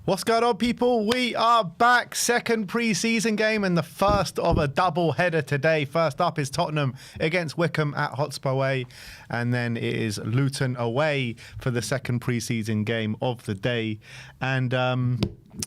What's going on, people? We are back. Second pre-season game and the first of a double header today. First up is Tottenham against Wycombe at Hotspur away, and then it is Luton away for the second pre-season game of the day. And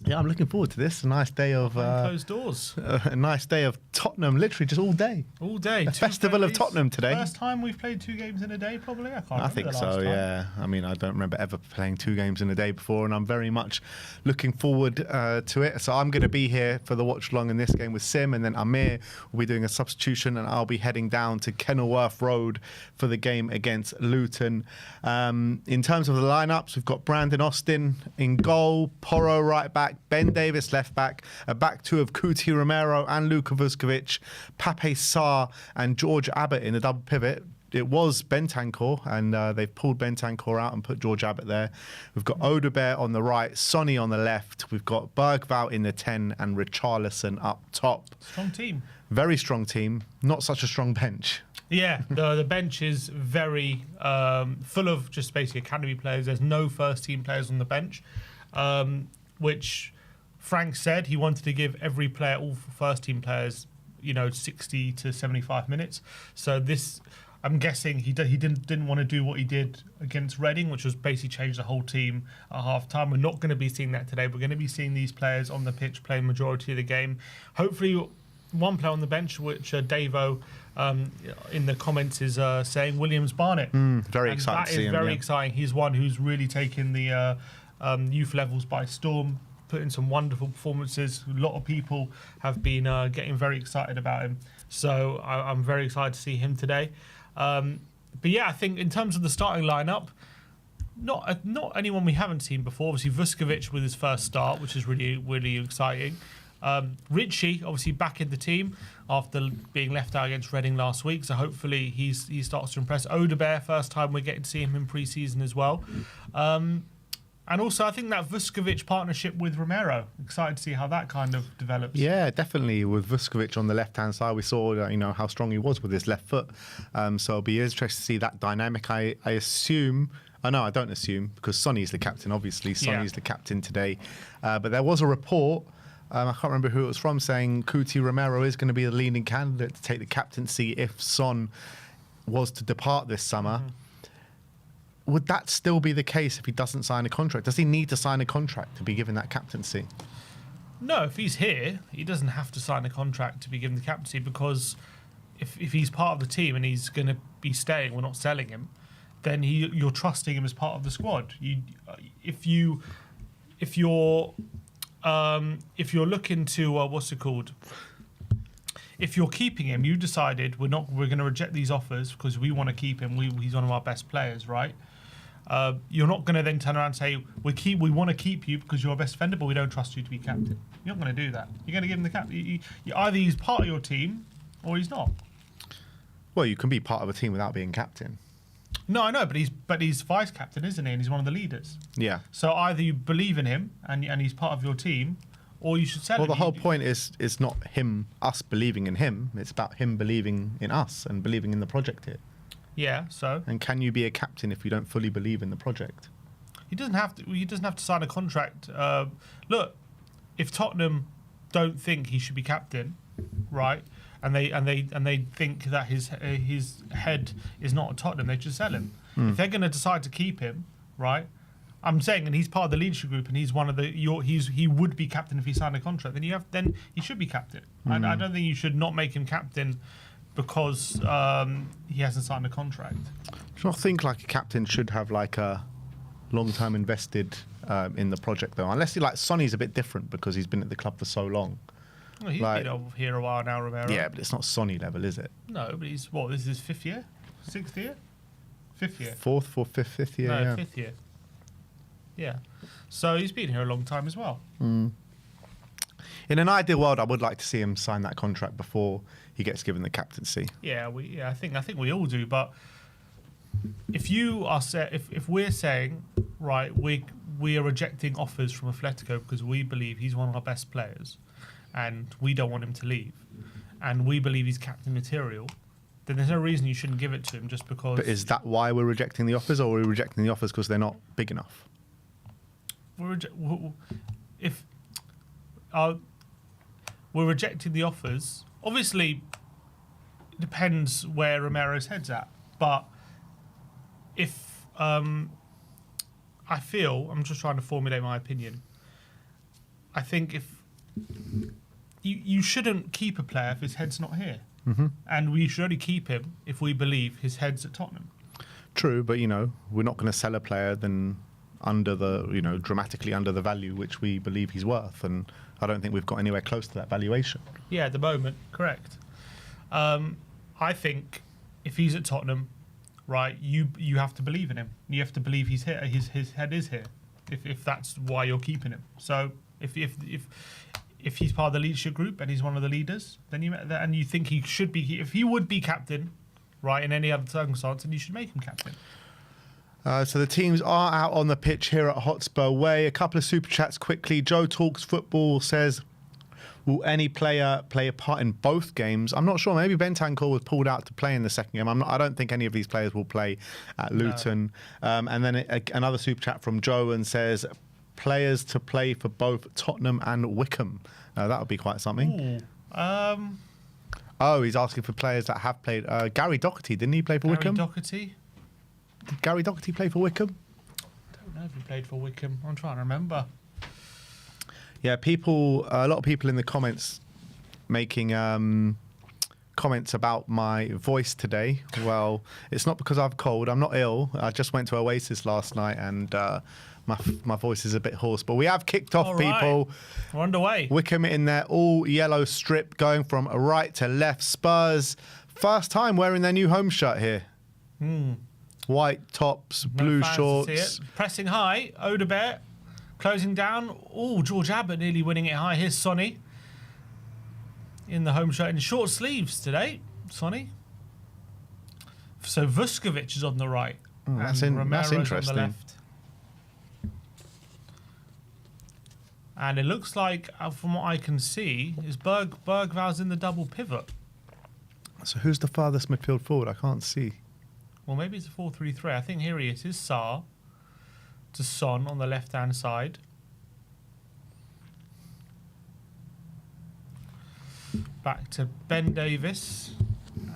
yeah, I'm looking forward to this. A nice day of closed doors. A nice day of Tottenham, literally just all day. All day. A festival of Tottenham today. First time we've played 2 games in a day, probably. I think so, yeah. I mean, I don't remember ever playing 2 games in a day before, and I'm very much looking forward to it. So I'm going to be here for the watch along in this game with Sim, and then Amir will be doing a substitution, and I'll be heading down to Kenilworth Road for the game against Luton. In terms of the lineups, we've got Brandon Austin in goal, Porro right back, Ben Davis left back, a back two of Kuti Romero and Luka Vuskovic, Pape Sarr and George Abbott in the double pivot. It was Bentancur, and they've pulled Bentancur out and put George Abbott there. We've got Odegaard on the right, Sonny on the left. We've got Bergvall in the 10 and Richarlison up top. Strong team. Very strong team. Not such a strong bench. Yeah, the bench is very full of just basically academy players. There's no first-team players on the bench, which Frank said he wanted to give every player, all first-team players, 60 to 75 minutes. So this, I'm guessing he didn't want to do what he did against Reading, which was basically change the whole team at half-time. We're not going to be seeing that today. We're going to be seeing these players on the pitch playing majority of the game. Hopefully, one player on the bench, which Davo in the comments is saying Williams Barnett. Very exciting. That is very exciting. He's one who's really taken the youth levels by storm, put in some wonderful performances. A lot of people have been getting very excited about him. So I'm very excited to see him today. But yeah, I think in terms of the starting lineup, not anyone we haven't seen before. Obviously, Vuskovic with his first start, which is really, really exciting. Richie, obviously back in the team after being left out against Reading last week, so hopefully he starts to impress. Odegaard, first time we're getting to see him in pre-season as well. And also, I think that Vuskovic partnership with Romero, excited to see how that kind of develops. Yeah, definitely. With Vuskovic on the left-hand side, we saw how strong he was with his left foot. So it'll be interesting to see that dynamic. I assume... Oh, no, I don't assume, because Sonny's the captain, obviously. Sonny's the captain today. But there was a report... I can't remember who it was from, saying Kuti Romero is going to be the leading candidate to take the captaincy if Son was to depart this summer. Would that still be the case if he doesn't sign a contract? Does he need to sign a contract to be given that captaincy? No, if he's here, he doesn't have to sign a contract to be given the captaincy, because if he's part of the team and he's going to be staying, we're not selling him, then you're trusting him as part of the squad. If you're looking to if you're keeping him, you decided we're going to reject these offers because we want to keep him. He's one of our best players, right? You're not going to then turn around and say we want to keep you because you're our best defender, but we don't trust you to be captain. You're not going to do that. You're going to give him the captain. Either he's part of your team or he's not. Well, you can be part of a team without being captain. No, I know, but he's vice captain, isn't he? And he's one of the leaders. Yeah. So either you believe in him and he's part of your team, or you should sell him. Well, the whole point is not us believing in him. It's about him believing in us and believing in the project here. Yeah. So. And can you be a captain if you don't fully believe in the project? He doesn't have to. He doesn't have to sign a contract. Look, if Tottenham don't think he should be captain, right? And they think that his head is not at Tottenham, they just sell him. If they're going to decide to keep him, right? I'm saying, and he's part of the leadership group, and he's one of the. He would be captain if he signed a contract. Then he should be captain. I don't think you should not make him captain because he hasn't signed a contract. Do you not think like a captain should have like a long-term invested in the project though? Unless Sonny's a bit different because he's been at the club for so long. Well, he's been over here a while now, Romero. Yeah, but it's not Sonny level, is it? No, but this is his 5th year? 6th year? 5th year? 4th, 5th year, no, 5th year. Yeah. So he's been here a long time as well. In an ideal world, I would like to see him sign that contract before he gets given the captaincy. Yeah, I think we all do, but if we're saying, right, we are rejecting offers from Atletico because we believe he's one of our best players, and we don't want him to leave, and we believe he's captain material, then there's no reason you shouldn't give it to him just because... But is that why we're rejecting the offers, or are we rejecting the offers because they're not big enough? if we're rejecting the offers, obviously it depends where Romero's head's at. But if I feel, I'm just trying to formulate my opinion. I think if you shouldn't keep a player if his head's not here. And we should only keep him if we believe his head's at Tottenham. True, but we're not going to sell a player then under the dramatically under the value which we believe he's worth, and I don't think we've got anywhere close to that valuation. Yeah, at the moment, correct. I think if he's at Tottenham, right, you have to believe in him. You have to believe he's here. His head is here. If that's why you're keeping him. So if he's part of the leadership group and he's one of the leaders, then you think he should be. If he would be captain, right, in any other circumstance, then you should make him captain. So the teams are out on the pitch here at Hotspur Way. A couple of super chats quickly. Joe Talks Football says, will any player play a part in both games? I'm not sure. Maybe Bentancur was pulled out to play in the second game. I don't think any of these players will play at Luton. No. And then another super chat from Joe and says, players to play for both Tottenham and Wycombe. That would be quite something. Oh, he's asking for players that have played. Gary Doherty, didn't he play for Wycombe? Doherty? Did Gary Doherty play for Wycombe? I don't know if he played for Wycombe. I'm trying to remember. Yeah, a lot of people in the comments making comments about my voice today. Well, it's not because I've cold. I'm not ill. I just went to Oasis last night and my voice is a bit hoarse. But we have kicked off, people. We're underway. Wycombe in their all-yellow strip going from right to left. Spurs, first time wearing their new home shirt here. White tops, blue shorts. Pressing high, Odegaard closing down. Oh, George Abbott nearly winning it high. Here's Sonny in the home shirt in short sleeves today. Sonny. So Vuskovic is on the right. That's interesting. On the left. And it looks like, from what I can see, is Bergval's in the double pivot. So who's the farthest midfield forward? I can't see. Well, maybe it's a 4-3-3. I think here he is. Here's Sarr to Son on the left-hand side. Back to Ben Davis.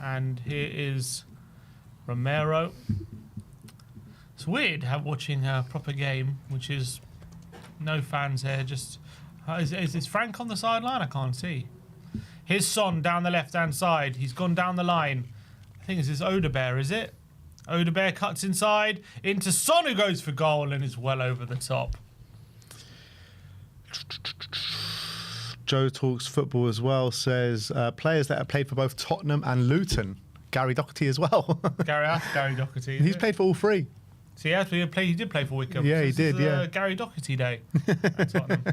And here is Romero. It's weird watching a proper game, which is no fans here. Just is Frank on the sideline? I can't see. Here's Son down the left-hand side. He's gone down the line. I think it's this Odegaard, is it? Odegaard cuts inside into Son, who goes for goal and is well over the top. Joe Talks Football as well says players that have played for both Tottenham and Luton. Gary Doherty as well. Gary Doherty. He's played for all three. So he did play for Wycombe. Yeah, so he did. Yeah. Gary Doherty day at Tottenham.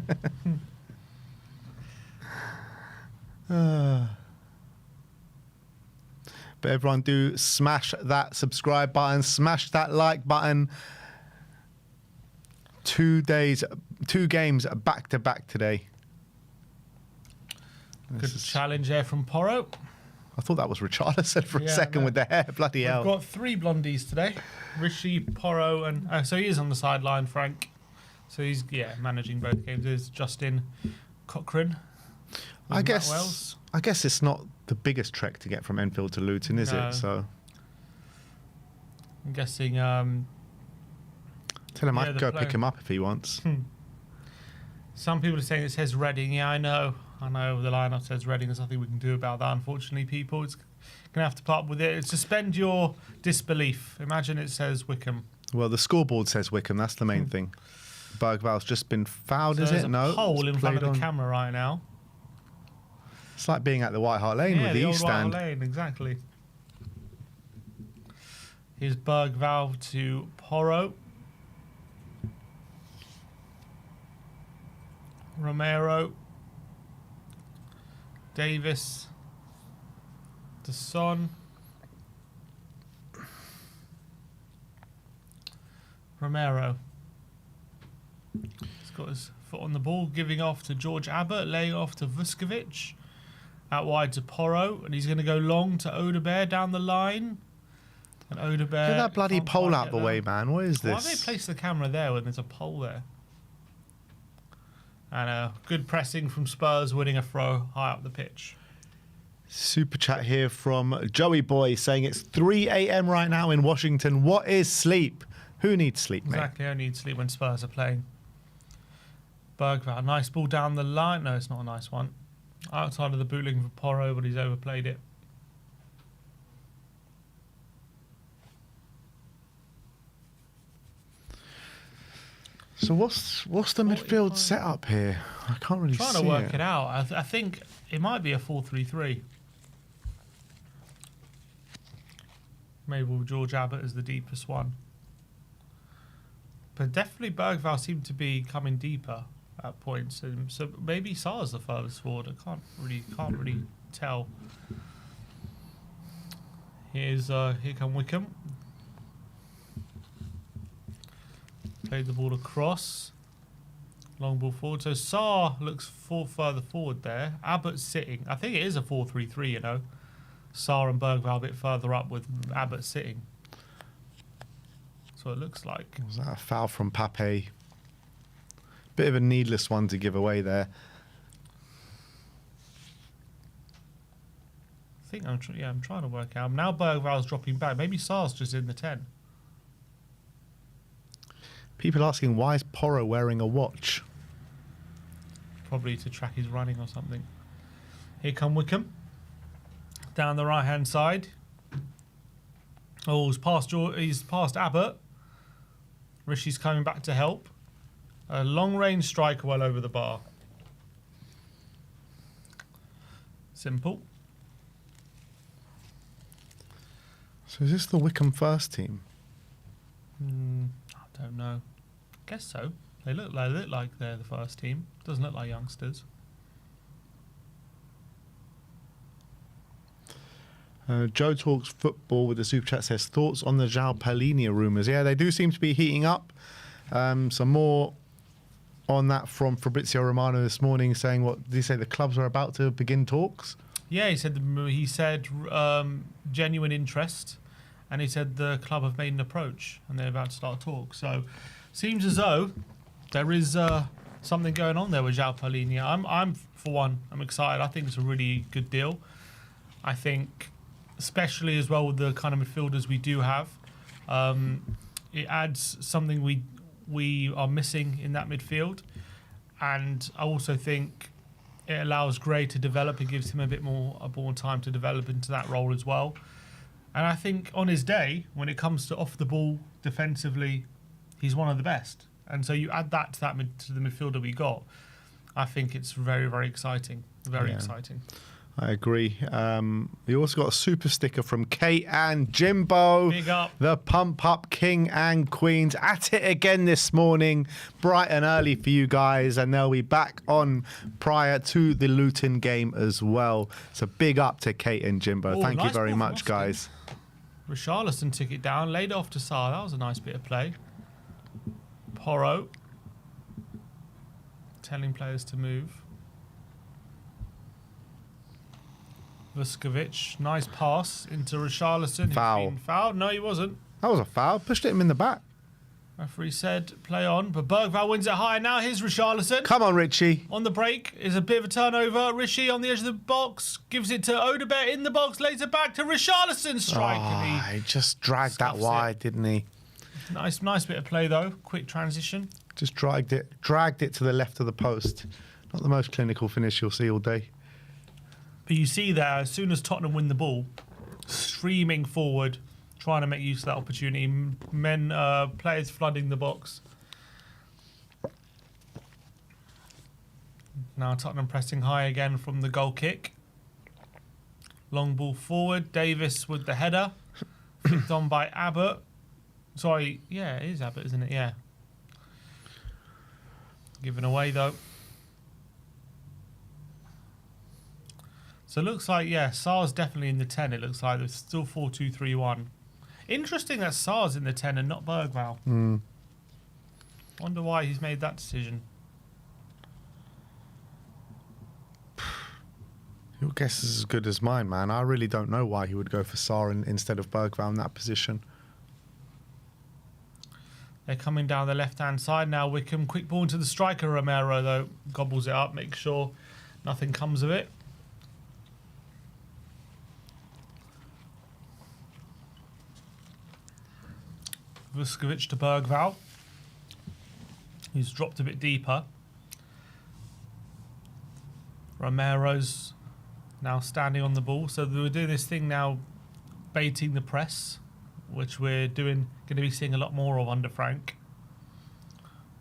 But everyone do smash that subscribe button, smash that like button. 2 games back to back today. Good challenge there from Porro. I thought that was Richarlison for a second with the hair. Bloody hell. We've got 3 blondies today. Rishi, Porro, and so he is on the sideline, Frank. So he's managing both games. There's Justin Cochrane. I guess it's not the biggest trek to get from Enfield to Luton, is it? So I'm guessing. Tell him I can go pick him up if he wants. Some people are saying it says Reading. Yeah, I know. The lineup says Reading. There's nothing we can do about that, unfortunately, people. It's going to have to put up with it. Suspend your disbelief. Imagine it says Wycombe. Well, the scoreboard says Wycombe. That's the main thing. Bergval's just been fouled, is it? No. There's a pole in front of the camera right now. It's like being at the White Hart Lane with the East Stand. White Hart Lane, exactly. Here's Bergval to Porro. Romero. Davis. To Son. Romero. He's got his foot on the ball, giving off to George Abbott, laying off to Vuskovic. Out wide to Porro, and he's going to go long to Odegaard down the line. And Odegaard. Get that bloody pole out the way, man. What is this? Why have they placed the camera there when there's a pole there? And a good pressing from Spurs, winning a throw high up the pitch. Super chat here from Joey Boy saying it's 3 a.m. right now in Washington. What is sleep? Who needs sleep, mate? Exactly, I need sleep when Spurs are playing. Bergvall, nice ball down the line. No, it's not a nice one. Outside of the boot looking for Porro, but he's overplayed it. So what's the midfield setup here? I can't really see it. Trying to work it out. I think it might be a 4-3-3. Maybe with George Abbott as the deepest one. But definitely Bergvall seemed to be coming deeper at points. And so maybe Sarr's the furthest forward. I can't really tell. Here come Wycombe. Played the ball across. Long ball forward. So Sarr looks further forward there. Abbott's sitting. I think it is a 4-3-3, you know. Sarr and Bergvall a bit further up with Abbott sitting. So it looks like. Was that a foul from Pape? Bit of a needless one to give away there. I think I'm trying to work out. Now Bergvall's dropping back. Maybe Sarr's just in the 10. People asking, why is Porro wearing a watch? Probably to track his running or something. Here come Wycombe. Down the right-hand side. Oh, he's past Abbott. Rishi's coming back to help. A long-range strike well over the bar. Simple. So is this the Wycombe first team? I don't know. Guess so. They look like they're the first team. Doesn't look like youngsters. Joe Talks Football with the super chat says, thoughts on the João Palhinha rumours? Yeah, they do seem to be heating up. Some more on that from Fabrizio Romano this morning, saying, what did he say? The clubs are about to begin talks? Yeah, he said genuine interest, and he said the club have made an approach and they're about to start talks. So seems as though there is something going on there with João Palhinha. I'm for one, I'm excited. I think it's a really good deal. I think, especially as well with the kind of midfielders we do have, it adds something we are missing in that midfield, and I also think it allows Gray to develop. It gives him a bit more time to develop into that role as well. And I think on his day, when it comes to off the ball defensively, he's one of the best. And so you add that to the midfielder we got. I think it's very, very exciting. Very exciting. I agree. You also got a super sticker from Kate and Jimbo. Big up. The Pump Up King and Queens at it again this morning. Bright and early for you guys. And they'll be back on prior to the Luton game as well. So big up to Kate and Jimbo. Thank you very much, guys. Richarlison took it down, laid it off to Sarr. That was a nice bit of play. Porro telling players to move. Vuskovic, nice pass into Richarlison. Foul. Foul? No, he wasn't. That was a foul. Pushed him in the back. Referee said play on, but Bergvall wins it high. Now here's Richarlison. Come on, Richie. On the break is a bit of a turnover. Rishi on the edge of the box gives it to Odebert in the box, lays it back to Richarlison. Strike. Oh, he just dragged that wide, didn't he? Nice bit of play though. Quick transition. Just dragged it to the left of the post. Not the most clinical finish you'll see all day. But you see there, as soon as Tottenham win the ball, streaming forward, trying to make use of that opportunity. Players flooding the box. Now Tottenham pressing high again from the goal kick. Long ball forward. Davis with the header. Flicked on by Abbott. Sorry, yeah, it is Abbott, isn't it? Yeah. Given away though. So it looks like, Sarr's definitely in the 10. It looks like there's still 4-2-3-1. Interesting that Sarr's in the 10 and not Bergvall. Wonder why he's made that decision. Your guess is as good as mine, man. I really don't know why he would go for Sarr instead of Bergvall in that position. They're coming down the left-hand side now. Wycombe, quick ball into the striker. Romero, though, gobbles it up, makes sure nothing comes of it. Vuskovic to Bergvall, who's dropped a bit deeper. Romero's now standing on the ball. So we're doing this thing now, baiting the press, which we're going to be seeing a lot more of under Frank.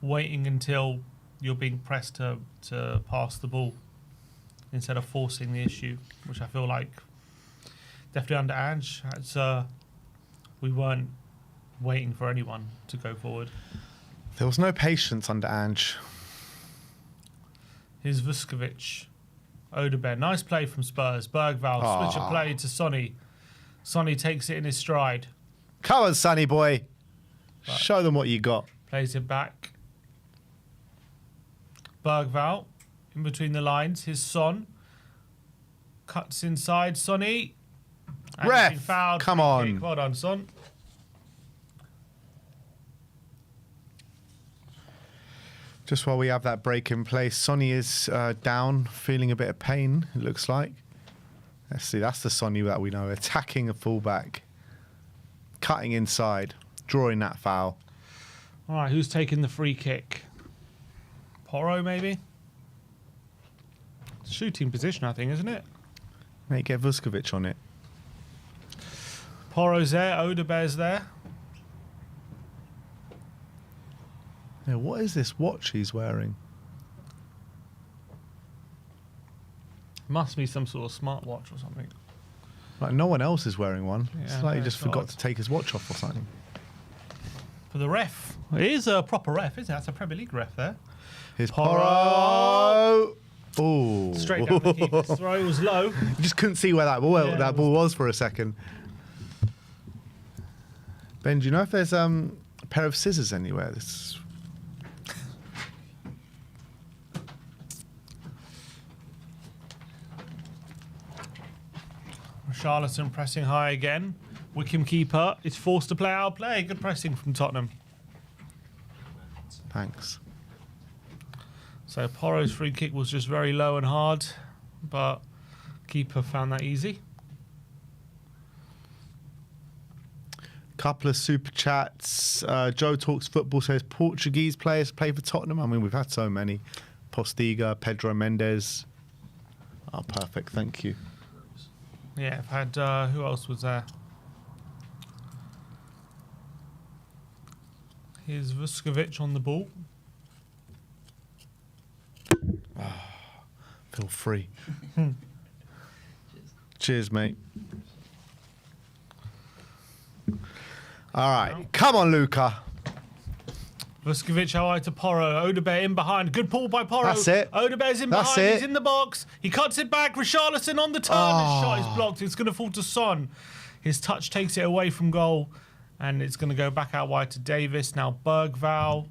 Waiting until you're being pressed to pass the ball instead of forcing the issue, which I feel like definitely under Ange, we weren't waiting for anyone to go forward. There was no patience under Ange. Here's Vuskovic. Odebear. Nice play from Spurs. Bergvall. Switch of play to Sonny. Sonny takes it in his stride. Come on, Sonny boy. Show them what you got. Plays it back. Bergvall. In between the lines. His Son. Cuts inside. Sonny. And Ref. he's been fouled. Come Free on. kick. Well done, Son. Just while we have that break in place, Sonny is down, feeling a bit of pain, it looks like. Let's see, that's the Sonny that we know. Attacking a fullback, cutting inside, drawing that foul. All right, who's taking the free kick? Porro, maybe? Shooting position, I think, isn't it? Mate, get Vuskovic on it. Porro's there, Odebear's there. Yeah, what is this watch he's wearing? Must be some sort of smartwatch or something. Like no one else is wearing one. Yeah, it's like he just very forgot odd. to take his watch off or something. For the ref. It is a proper ref, isn't it? That's a Premier League ref there. Here's Porro. Porro. Ooh. Straight down the keeper's throw was low. You just couldn't see where that ball was for a second. Ben, do you know if there's a pair of scissors anywhere? Charlatan pressing high again. Wycombe keeper is forced to play our play. Good pressing from Tottenham. Thanks. So Porro's free kick was just very low and hard, but keeper found that easy. Couple of super chats. Joe Talks Football says Portuguese players play for Tottenham. I mean, we've had so many. Postiga, Pedro Mendes. Oh, perfect. Thank you. Yeah, I've had, who else was there? Here's Vuskovic on the ball. Feel free. Cheers, mate. All right. Come on, Luca. Vuskovic out to Porro. Odebear in behind. Good pull by Porro. That's it. Odebear's in That's behind. it. He's in the box. He cuts it back. Richarlison on the turn. His shot is blocked. It's going to fall to Son. His touch takes it away from goal. And it's going to go back out wide to Davis. Now Bergvall.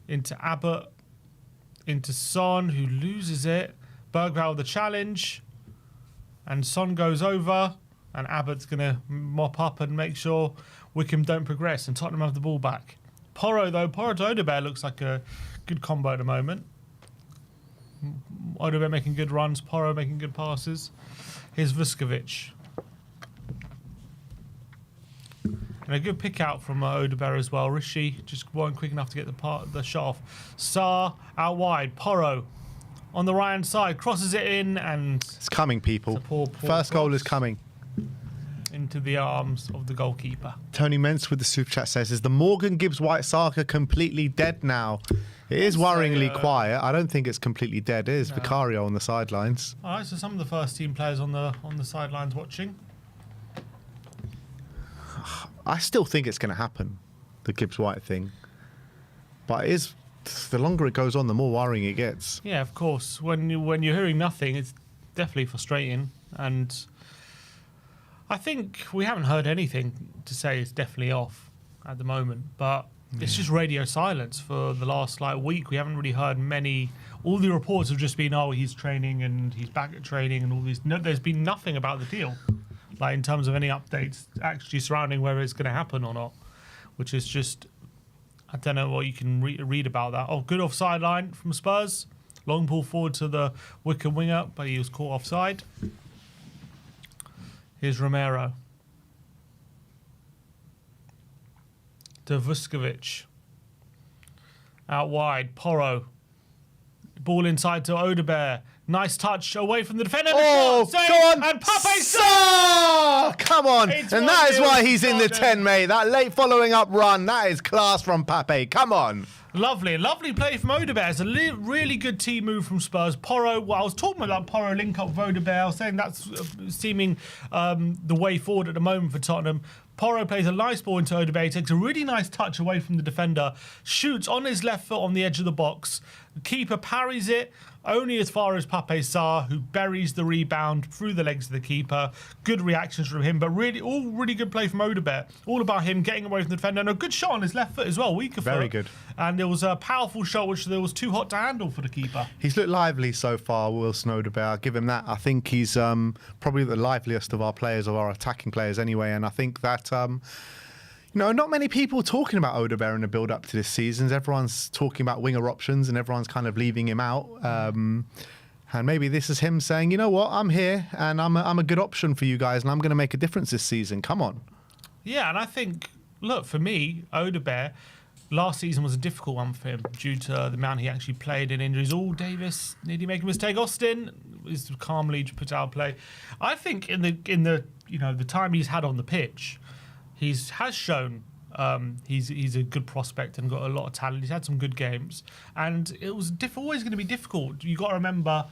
Into Abbott. Into Son, who loses it. Bergvall the challenge. And Son goes over. And Abbott's going to mop up and make sure Wycombe don't progress. And Tottenham have the ball back. Porro, though, Porro to Odebear looks like a good combo at the moment. Odebear making good runs, Porro making good passes. Here's Vuskovic. And a good pick out from Odebear as well. Rishi just weren't quick enough to get the shot off. Sarr out wide. Porro on the right hand side crosses it in, and It's coming, people. It's a poor First goal cross is coming. into the arms of the goalkeeper. Tony Mentz with the super chat says, is the Morgan Gibbs White saga completely dead now? It is worryingly quiet. I don't think it's completely dead. It is Vicario on the sidelines. All right, so some of the first team players on the sidelines watching. I still think it's going to happen, the Gibbs White thing. But it is, the longer it goes on, the more worrying it gets. Yeah, of course. When you're hearing nothing, it's definitely frustrating. And I think we haven't heard anything to say it's definitely off at the moment. But it's just radio silence for the last week. We haven't really heard many. All the reports have just been, oh, he's training and he's back at training and all these. No, there's been nothing about the deal, in terms of any updates actually surrounding whether it's going to happen or not, which is just I don't know what you can read about that. Oh, good offside line from Spurs. Long ball forward to the Wycombe winger, but he was caught offside. Here's Romero. To Vuskovic. Out wide, Porro. Ball inside to Odebear. Nice touch away from the defender. Oh, Save, go on. and Pape Sarr! Come on. It's And that is 1-0 why he's in the Tottenham. 10, mate. That late following up run, that is class from Pape. Come on. Lovely play from Odebear. It's a really good team move from Spurs. Porro, well, I was talking about Porro link up with Odebear. I was saying that's seeming the way forward at the moment for Tottenham. Porro plays a nice ball into Odebear, takes a really nice touch away from the defender, shoots on his left foot on the edge of the box. The keeper parries it only as far as Pape Sarr, who buries the rebound through the legs of the keeper. Good reactions from him, but all really good play from Odebear. All about him getting away from the defender, and a good shot on his left foot as well, weaker foot. Very good. And there was a powerful shot which there was too hot to handle for the keeper. He's looked lively so far, Wilson Odebear. I'll give him that. I think he's probably the liveliest of our players, of our attacking players anyway, and I think that... not many people talking about Odebear in the build-up to this season. Everyone's talking about winger options and everyone's kind of leaving him out. And maybe this is him saying, you know what, I'm here and I'm a good option for you guys and I'm going to make a difference this season. Come on. Yeah, and I think, look, for me, Odebear, last season was a difficult one for him due to the amount he actually played in injuries. Oh, Davis, did he make a mistake? Austin is calmly put out of play. I think in the time he's had on the pitch, has shown he's a good prospect and got a lot of talent. He's had some good games, and it was always going to be difficult. You got to remember,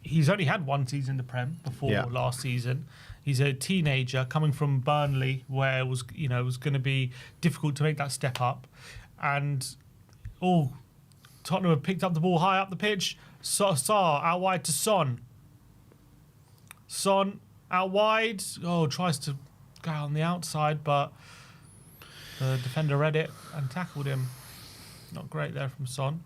he's only had one season in the Prem before last season. He's a teenager coming from Burnley, where it was going to be difficult to make that step up. And Tottenham have picked up the ball high up the pitch. Sarr out wide to Son. Son out wide. Tries to go on the outside, but the defender read it and tackled him. Not great there from Son.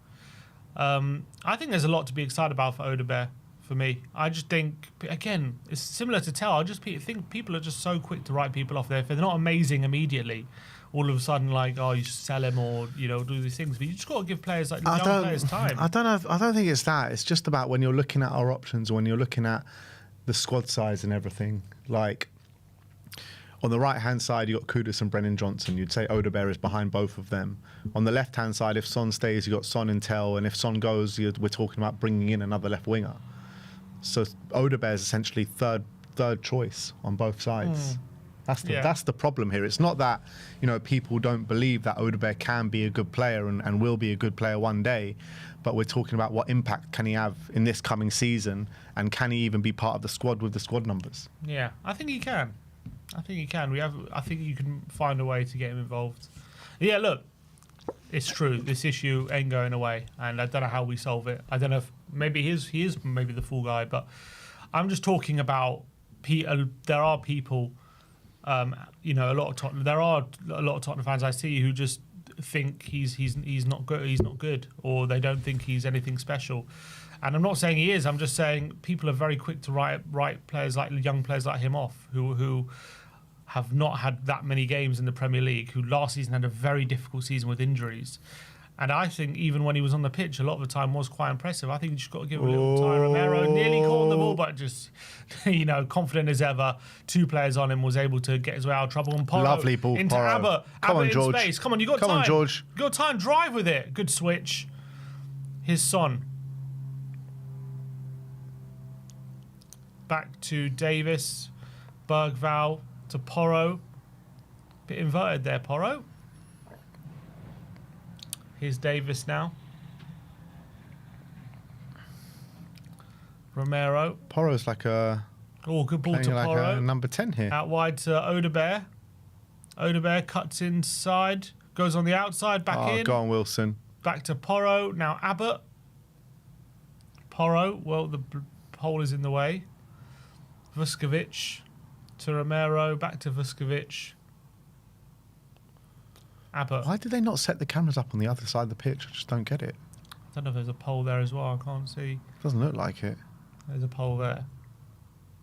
I think there's a lot to be excited about for Odebear. For me, I just think, again, it's similar to Tell. I just think people are just so quick to write people off there. If they're not amazing immediately, all of a sudden, like, you should sell him or do these things. But you just got to give players young players time. I don't think it's that. It's just about when you're looking at our options, when you're looking at the squad size and everything. Like, on the right-hand side, you got Kudus and Brennan Johnson. You'd say Odebear is behind both of them. On the left-hand side, if Son stays, you got Son and Tell, and if Son goes, we're talking about bringing in another left winger. So Odebear is essentially third choice on both sides. That's the problem here. It's not that people don't believe that Odebear can be a good player and will be a good player one day, but we're talking about what impact can he have in this coming season, and can he even be part of the squad with the squad numbers? Yeah, I think he can. I think you can find a way to get him involved. Yeah, look, it's true. This issue ain't going away, and I don't know how we solve it. I don't know if maybe he is maybe the fool guy, but I'm just talking about there are people, there are a lot of Tottenham fans I see who just think he's not good, or they don't think he's anything special. And I'm not saying he is. I'm just saying people are very quick to write players like young players like him off, who have not had that many games in the Premier League, who last season had a very difficult season with injuries. And I think even when he was on the pitch, a lot of the time was quite impressive. I think you just got to give him a little time. Romero nearly caught on the ball, but just, confident as ever. Two players on him, was able to get his way out of trouble. And Porro Lovely ball, into Porro. Abbott. Come on, in George. Space. Come on, you got time. Come on, George. You got time. Drive with it. Good switch. Here's Son. Back to Davis. Bergval to Porro. Bit inverted there, Porro. Here's Davis now. Romero. Porro's like a... good ball to like Porro. a number 10 here. Out wide to Odebear. Odebear cuts inside. Goes on the outside, back in. Go on, Wilson. Back to Porro. Now Abbott. Porro. Well, the hole is in the way. Vuskovic to Romero. Back to Vuskovic. Abbott. Why did they not set the cameras up on the other side of the pitch? I just don't get it. I don't know if there's a pole there as well. I can't see. Doesn't look like it. There's a pole there.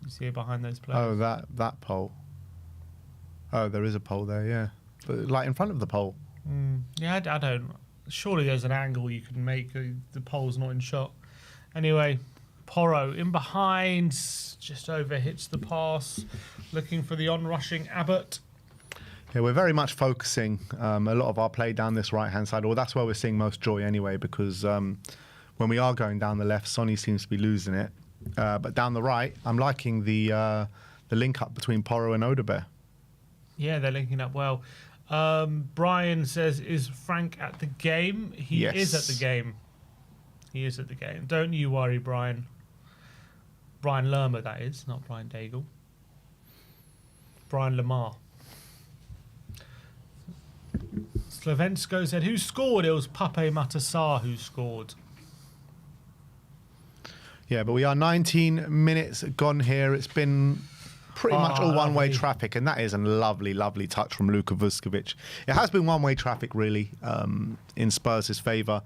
You see it behind those players. Oh, that pole. Oh, there is a pole there, yeah. But like in front of the pole. Yeah, I don't. Surely there's an angle you can make. The pole's not in shot. Anyway, Porro in behind, just over hits the pass, looking for the onrushing Abbott. Yeah, we're very much focusing a lot of our play down this right-hand side. Well, that's where we're seeing most joy anyway, because when we are going down the left, Sonny seems to be losing it. But down the right, I'm liking the link-up between Porro and Odebear. Yeah, they're linking up well. Brian says, is Frank at the game? He is at the game. He is at the game. Don't you worry, Brian. Brian Lerma, that is, not Brian Daigle. Brian Lamar. Slavensko said, who scored? It was Pape Matasar who scored. Yeah, but we are 19 minutes gone here. It's been pretty much all one-way traffic, and that is a lovely, lovely touch from Luka Vuskovic. It has been one-way traffic, really, in Spurs' favour.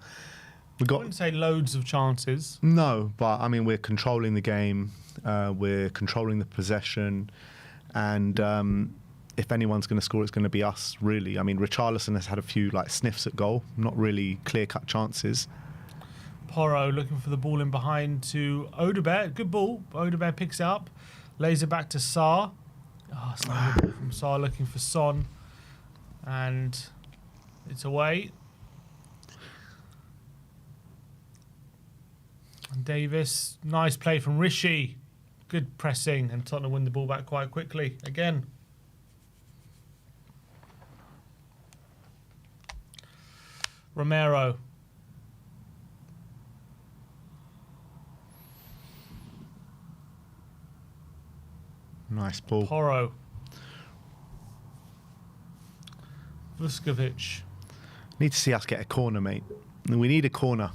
I wouldn't say loads of chances. No, but, I mean, we're controlling the game. We're controlling the possession. And if anyone's going to score, it's going to be us, really. I mean, Richarlison has had a few sniffs at goal, not really clear-cut chances. Porro looking for the ball in behind to Odebear. Good ball. Odebear picks it up. Lays it back to Sarr. It's not a good ball from Sarr, looking for Son. And it's away. And Davis. Nice play from Rishi. Good pressing. And Tottenham win the ball back quite quickly. Again. Romero. Nice ball. Porro. Vuskovic. Need to see us get a corner, mate. We need a corner.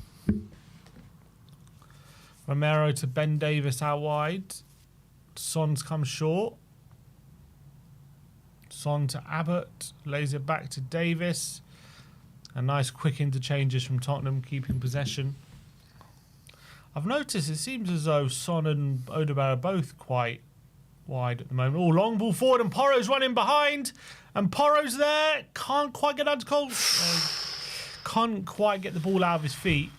Romero to Ben Davis out wide. Son's come short. Son to Abbott. Lays it back to Davis. A nice quick interchanges from Tottenham, keeping possession. I've noticed it seems as though Son and Odebear are both quite wide at the moment. Oh, long ball forward, and Porro's running behind, and Porro's there. Can't quite get out to goal. Can't quite get the ball out of his feet,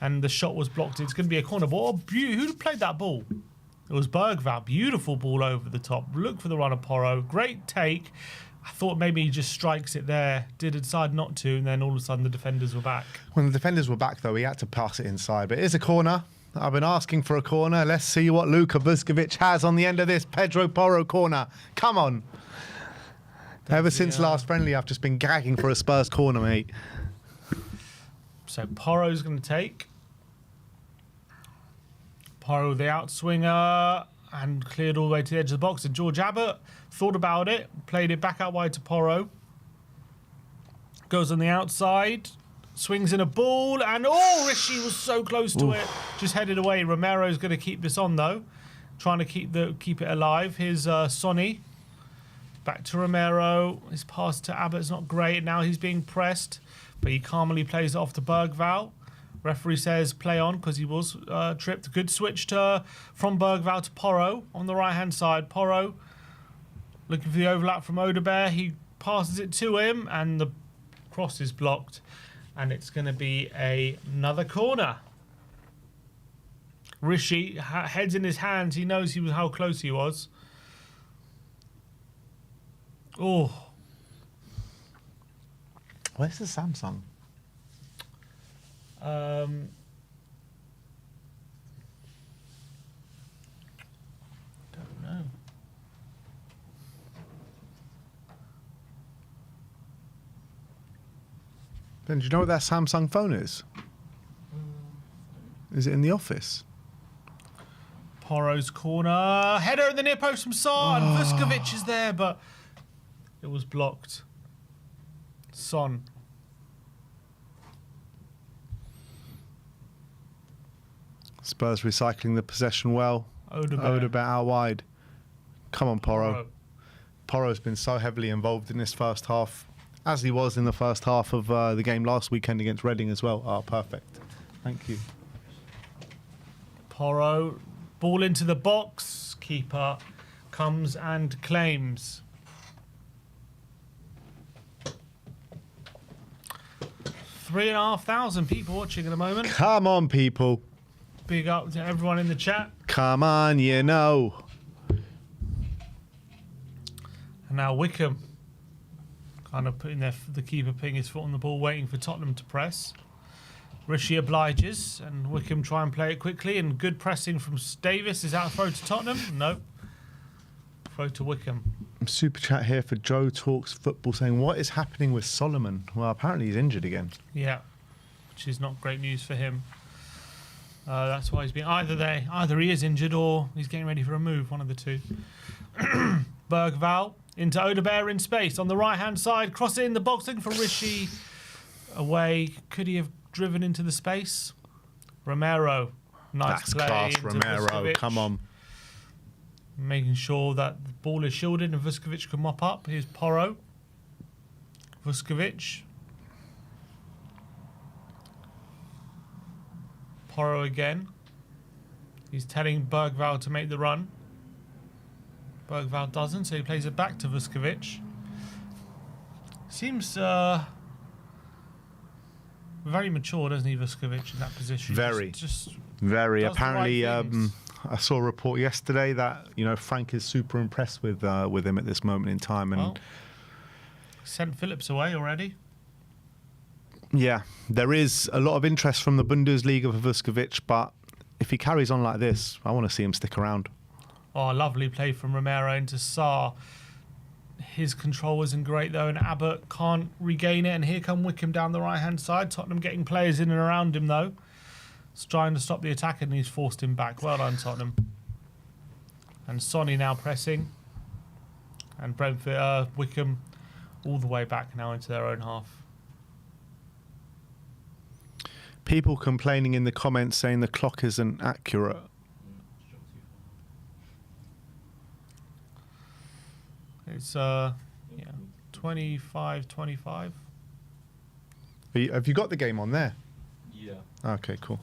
and the shot was blocked. It's going to be a corner ball. Who played that ball? It was Bergvall. Beautiful ball over the top. Look for the run of Porro. Great take. I thought maybe he just strikes it there. Did decide not to, and then all of a sudden the defenders were back. When the defenders were back, though, he had to pass it inside. But it is a corner. I've been asking for a corner. Let's see what Luka Vuskovic has on the end of this Pedro Porro corner. Come on. Ever since last friendly, I've just been gagging for a Spurs corner, mate. So Porro's going to take. Porro, the outswinger, and cleared all the way to the edge of the box. And George Abbott thought about it, played it back out wide to Porro. Goes on the outside. Swings in a ball, and Rishi was so close to it. Just headed away. Romero's going to keep this on, though. Trying to keep it alive. Here's Sonny. Back to Romero. His pass to Abbott's not great. Now he's being pressed, but he calmly plays it off to Bergvall. Referee says play on because he was tripped. Good switch from Bergvall to Porro on the right-hand side. Porro looking for the overlap from Odebear. He passes it to him, and the cross is blocked. And it's going to be another corner. Rishi, heads in his hands. He knows how close he was. Oh. Where's the Samsung? Don't know. Ben, do you know what that Samsung phone is? Is it in the office? Porro's corner. Header in the near post from Sarr. And Vuskovic is there, but it was blocked. Son. Spurs recycling the possession well. Odebear out wide. Come on, Porro. Porro's been so heavily involved in this first half, as he was in the first half of the game last weekend against Reading as well. Oh, perfect. Thank you. Porro, ball into the box. Keeper comes and claims. 3,500 people watching at the moment. Come on, people. Big up to everyone in the chat. Come on, you know. And now Wycombe kind of putting the keeper putting his foot on the ball, waiting for Tottenham to press. Rishi obliges, and Wycombe try and play it quickly. And good pressing from Davis. Is that a throw to Tottenham? No. Throw to Wycombe. Super chat here for Joe Talks Football saying, what is happening with Solomon? Well, apparently he's injured again. Yeah, which is not great news for him. That's why he's been either he is injured or he's getting ready for a move. One of the two. Bergval into Odebear in space on the right hand side. Cross it in the box, looking for Rishi. Away. Could he have driven into the space? Romero. Nice That's play. class, Romero. Vuskovic. Come on. Making sure that the ball is shielded and Vuskovic can mop up. Here's Porro. Vuskovic. Porro again. He's telling Bergval to make the run. Bergval doesn't, so he plays it back to Vuskovic. Seems very mature, doesn't he, Vuskovic, in that position? Very. Just Very. does the Apparently, right things. I saw a report yesterday that, Frank is super impressed with him at this moment in time. And well, sent Phillips away already. yeah, there is a lot of interest from the Bundesliga for Vuskovic, but if he carries on like this, I want to see him stick around. Oh, lovely play from Romero into Sarr. His control wasn't great though, and Abbott can't regain it. And here come Wycombe down the right-hand side. Tottenham getting players in and around him though. He's trying to stop the attack and he's forced him back. Well done, Tottenham. And Sonny now pressing. And Wycombe all the way back now into their own half. People complaining in the comments saying the clock isn't accurate. It's 25-25. Have you got the game on there? Yeah. Okay, cool.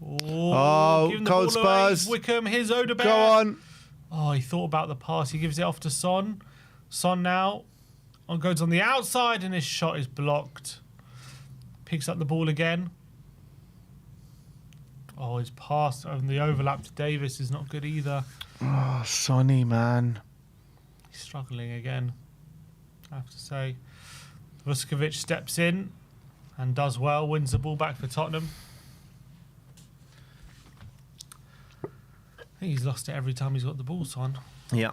Oh, giving the Cold ball away. Spurs. Wycombe, here's Odebear. Go on. Oh, he thought about the pass. He gives it off to Son. Son now goes on the outside and his shot is blocked. Picks up the ball again. Oh, his pass and the overlap to Davis is not good either. Oh, Sonny, man. He's struggling again, I have to say. Vuskovic steps in and does well, wins the ball back for Tottenham. I think he's lost it every time he's got the ball, Son. Yeah.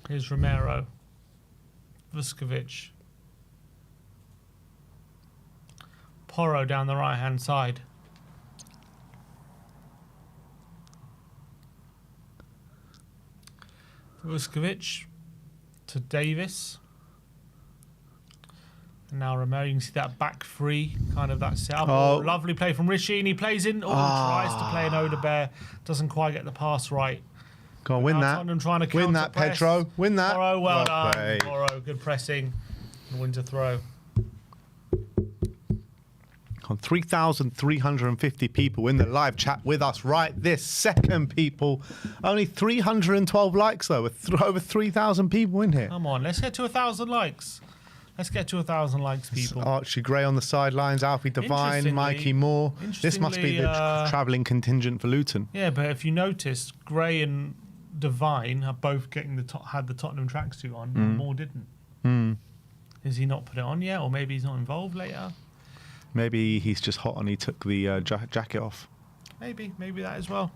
Here's Romero. Vuskovic. Porro down the right-hand side. Vuskovic to Davis. And now Romero, you can see that back three, kind of that setup. Oh. Lovely play from Rishi, and he plays in. Tries to play an Odebear. Doesn't quite get the pass right. Go on, win Now that. Tottenham trying to Win that, counter-press. Pedro. Win that. Porro, well done. played. Porro, good pressing. And wins a throw. On 3,350 people in the live chat with us right this second, people. Only 312 likes, though, with over 3,000 people in here. Come on, let's get to 1,000 likes. Let's get to 1,000 likes, people. Archie Gray on the sidelines, Alfie Devine, Interestingly- Mikey Moore. This must be the interestingly, travelling contingent for Luton. Yeah, but if you notice, Gray and Devine are both getting had the Tottenham tracksuit on, and Moore didn't. Has he not put it on yet, or maybe he's not involved later? Maybe he's just hot and he took the jacket off. Maybe that as well.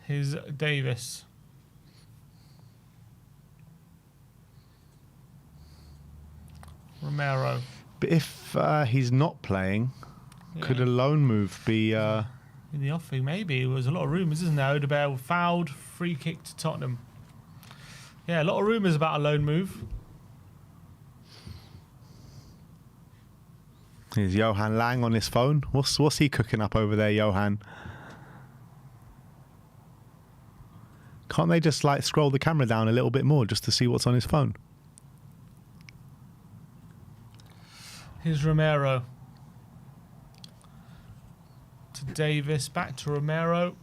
Here's Davis. Romero. But if he's not playing, could a loan move be... In the offing, maybe. There was a lot of rumours, isn't there? Odebear fouled, free kick to Tottenham. Yeah, a lot of rumours about a loan move. Here's Johan Lang on his phone. What's he cooking up over there, Johan? Can't they just like scroll the camera down a little bit more just to see what's on his phone? Here's Romero. To Davis, back to Romero.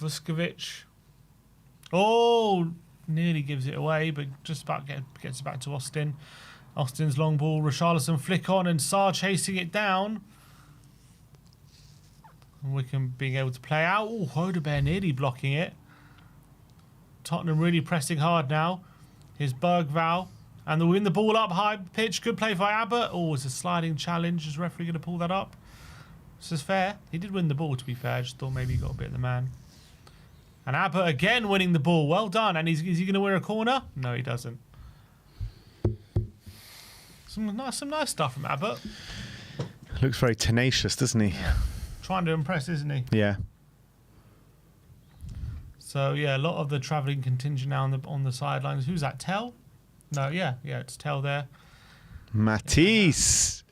Vuskovic. Oh, nearly gives it away, but just about gets it back to Austin. Austin's long ball. Richarlison flick on and Sarr chasing it down. And Wycombe being able to play out. Oh, Odebear nearly blocking it. Tottenham really pressing hard now. Here's Bergval. And they'll win the ball up high pitch. Good play by Abbott. Oh, it's a sliding challenge. Is the referee going to pull that up? This is fair. He did win the ball, to be fair. I just thought maybe he got a bit of the man. And Abbott again winning the ball. Well done. And is he going to win a corner? No, he doesn't. Some nice stuff from Abbott. Looks very tenacious, doesn't he? Yeah. Trying to impress, isn't he? Yeah. So, yeah, a lot of the travelling contingent now on the sidelines. Who's that? Tell? No, yeah, it's Tell there. Matisse.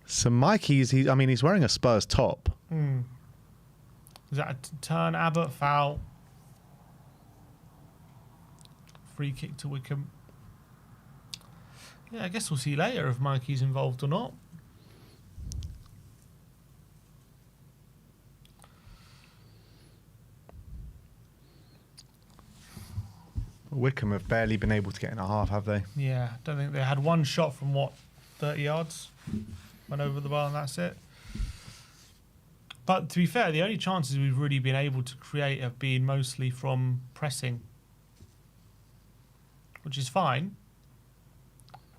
So Mikey's, he's wearing a Spurs top. Is that a turn? Abbott, foul. Free kick to Wycombe. Yeah, I guess we'll see later if Mikey's involved or not. Wycombe have barely been able to get in a half, have they? Yeah, don't think they had one shot from 30 yards. Went over the bar and that's it. But to be fair, the only chances we've really been able to create have been mostly from pressing, which is fine.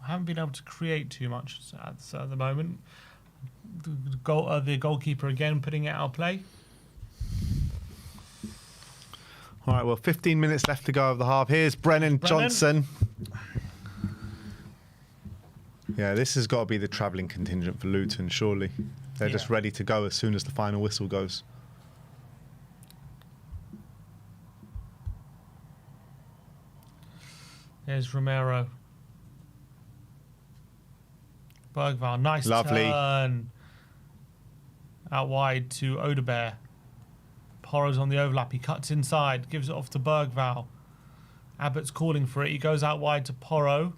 We haven't been able to create too much at the moment. The goalkeeper again putting it out of play. All right, well, 15 minutes left to go of the half. Here's Brennan Johnson. Yeah, this has got to be the travelling contingent for Luton, surely. They're just ready to go as soon as the final whistle goes. There's Romero. Bergval, nice Lovely turn. Out wide to Odebear. Porro's on the overlap. He cuts inside, gives it off to Bergval. Abbott's calling for it. He goes out wide to Porro.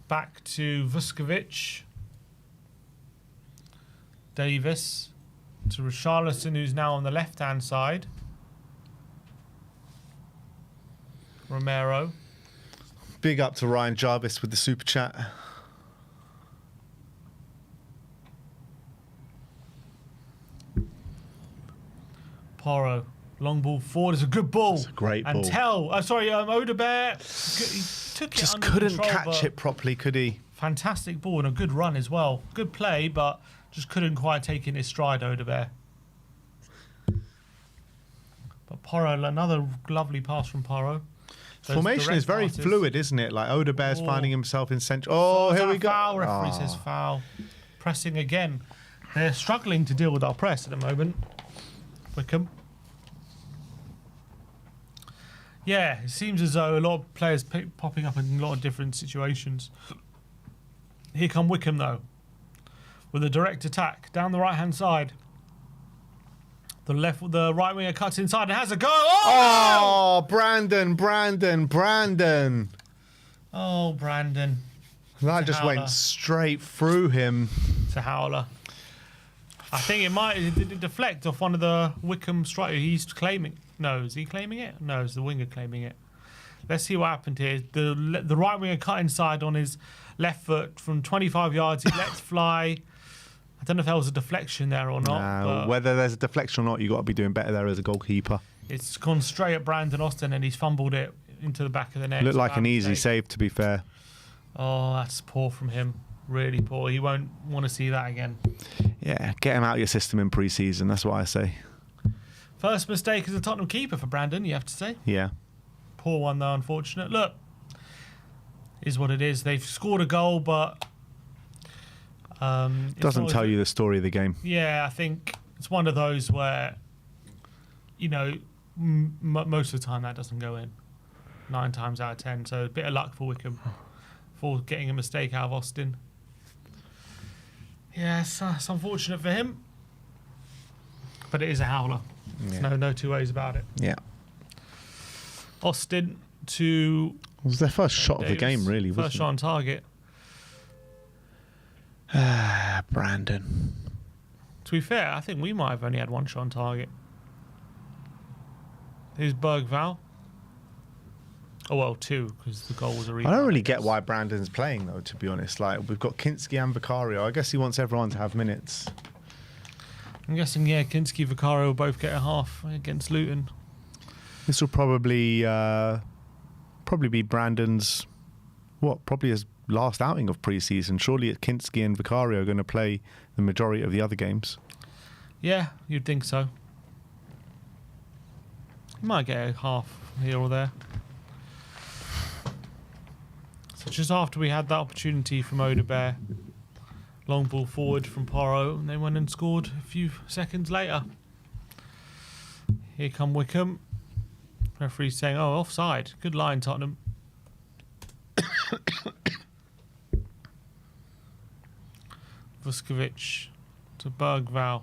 Back to Vuskovic. Davis to Richarlison, who's now on the left-hand side. Romero. Big up to Ryan Jarvis with the super chat. Porro. Long ball forward is a good ball. It's a great ball. And Odebear. He took it Just under couldn't control, catch it properly, could he? Fantastic ball and a good run as well. Good play, but just couldn't quite take in his stride, Odebear. But Porro, another lovely pass from Porro. Formation is very fluid, isn't it? Like Odebear's finding himself in central. Oh, here we go. Foul. Referee says foul. Pressing again. They're struggling to deal with our press at the moment. Wycombe. Yeah, it seems as though a lot of players popping up in a lot of different situations. Here come Wycombe though, with a direct attack down the right-hand side. The right winger cuts inside and has a go. Oh, Brandon. Oh, Brandon. That just went straight through him. It's a howler. I think it did deflect off one of the Wycombe strikers. He's claiming. No, is he claiming it? No, it's the winger claiming it. Let's see what happened here. The right winger cut inside on his left foot from 25 yards. He lets fly. I don't know if there was a deflection there or not. Whether there's a deflection or not, you've got to be doing better there as a goalkeeper. It's gone straight at Brandon Austin and he's fumbled it into the back of the net. Looked like an easy save, to be fair. Oh, that's poor from him. Really poor. He won't want to see that again. Yeah, get him out of your system in pre-season. That's what I say. First mistake as a Tottenham keeper for Brandon, you have to say. Yeah. Poor one, though, unfortunate. Look, is what it is. They've scored a goal, but... doesn't tell you the story of the game. Yeah, I think it's one of those where, you know, most of the time that doesn't go in. 9 times out of 10. So a bit of luck for Wycombe for getting a mistake out of Austin. Yeah, it's unfortunate for him. But it is a howler. Yeah. There's no two ways about it. Yeah. Austin to... It was their first shot of the game, really, wasn't it? First shot on target. Brandon. To be fair, I think we might have only had one shot on target. Here's Bergval. Oh, well, 2, because the goal was a rebound. I don't really get why Brandon's playing, though, to be honest. Like, we've got Kinski and Vicario. I guess he wants everyone to have minutes. I'm guessing, yeah, Kinski, Vicario will both get a half against Luton. This will probably be Brandon's, probably his last outing of pre-season. Surely Kinski and Vicario are going to play the majority of the other games. Yeah, you'd think so. He might get a half here or there. So just after we had that opportunity from Odebear, long ball forward from Porro, and they went and scored a few seconds later. Here come Wycombe. Referee's saying, oh, offside. Good line, Tottenham. Vuskovic to Bergval.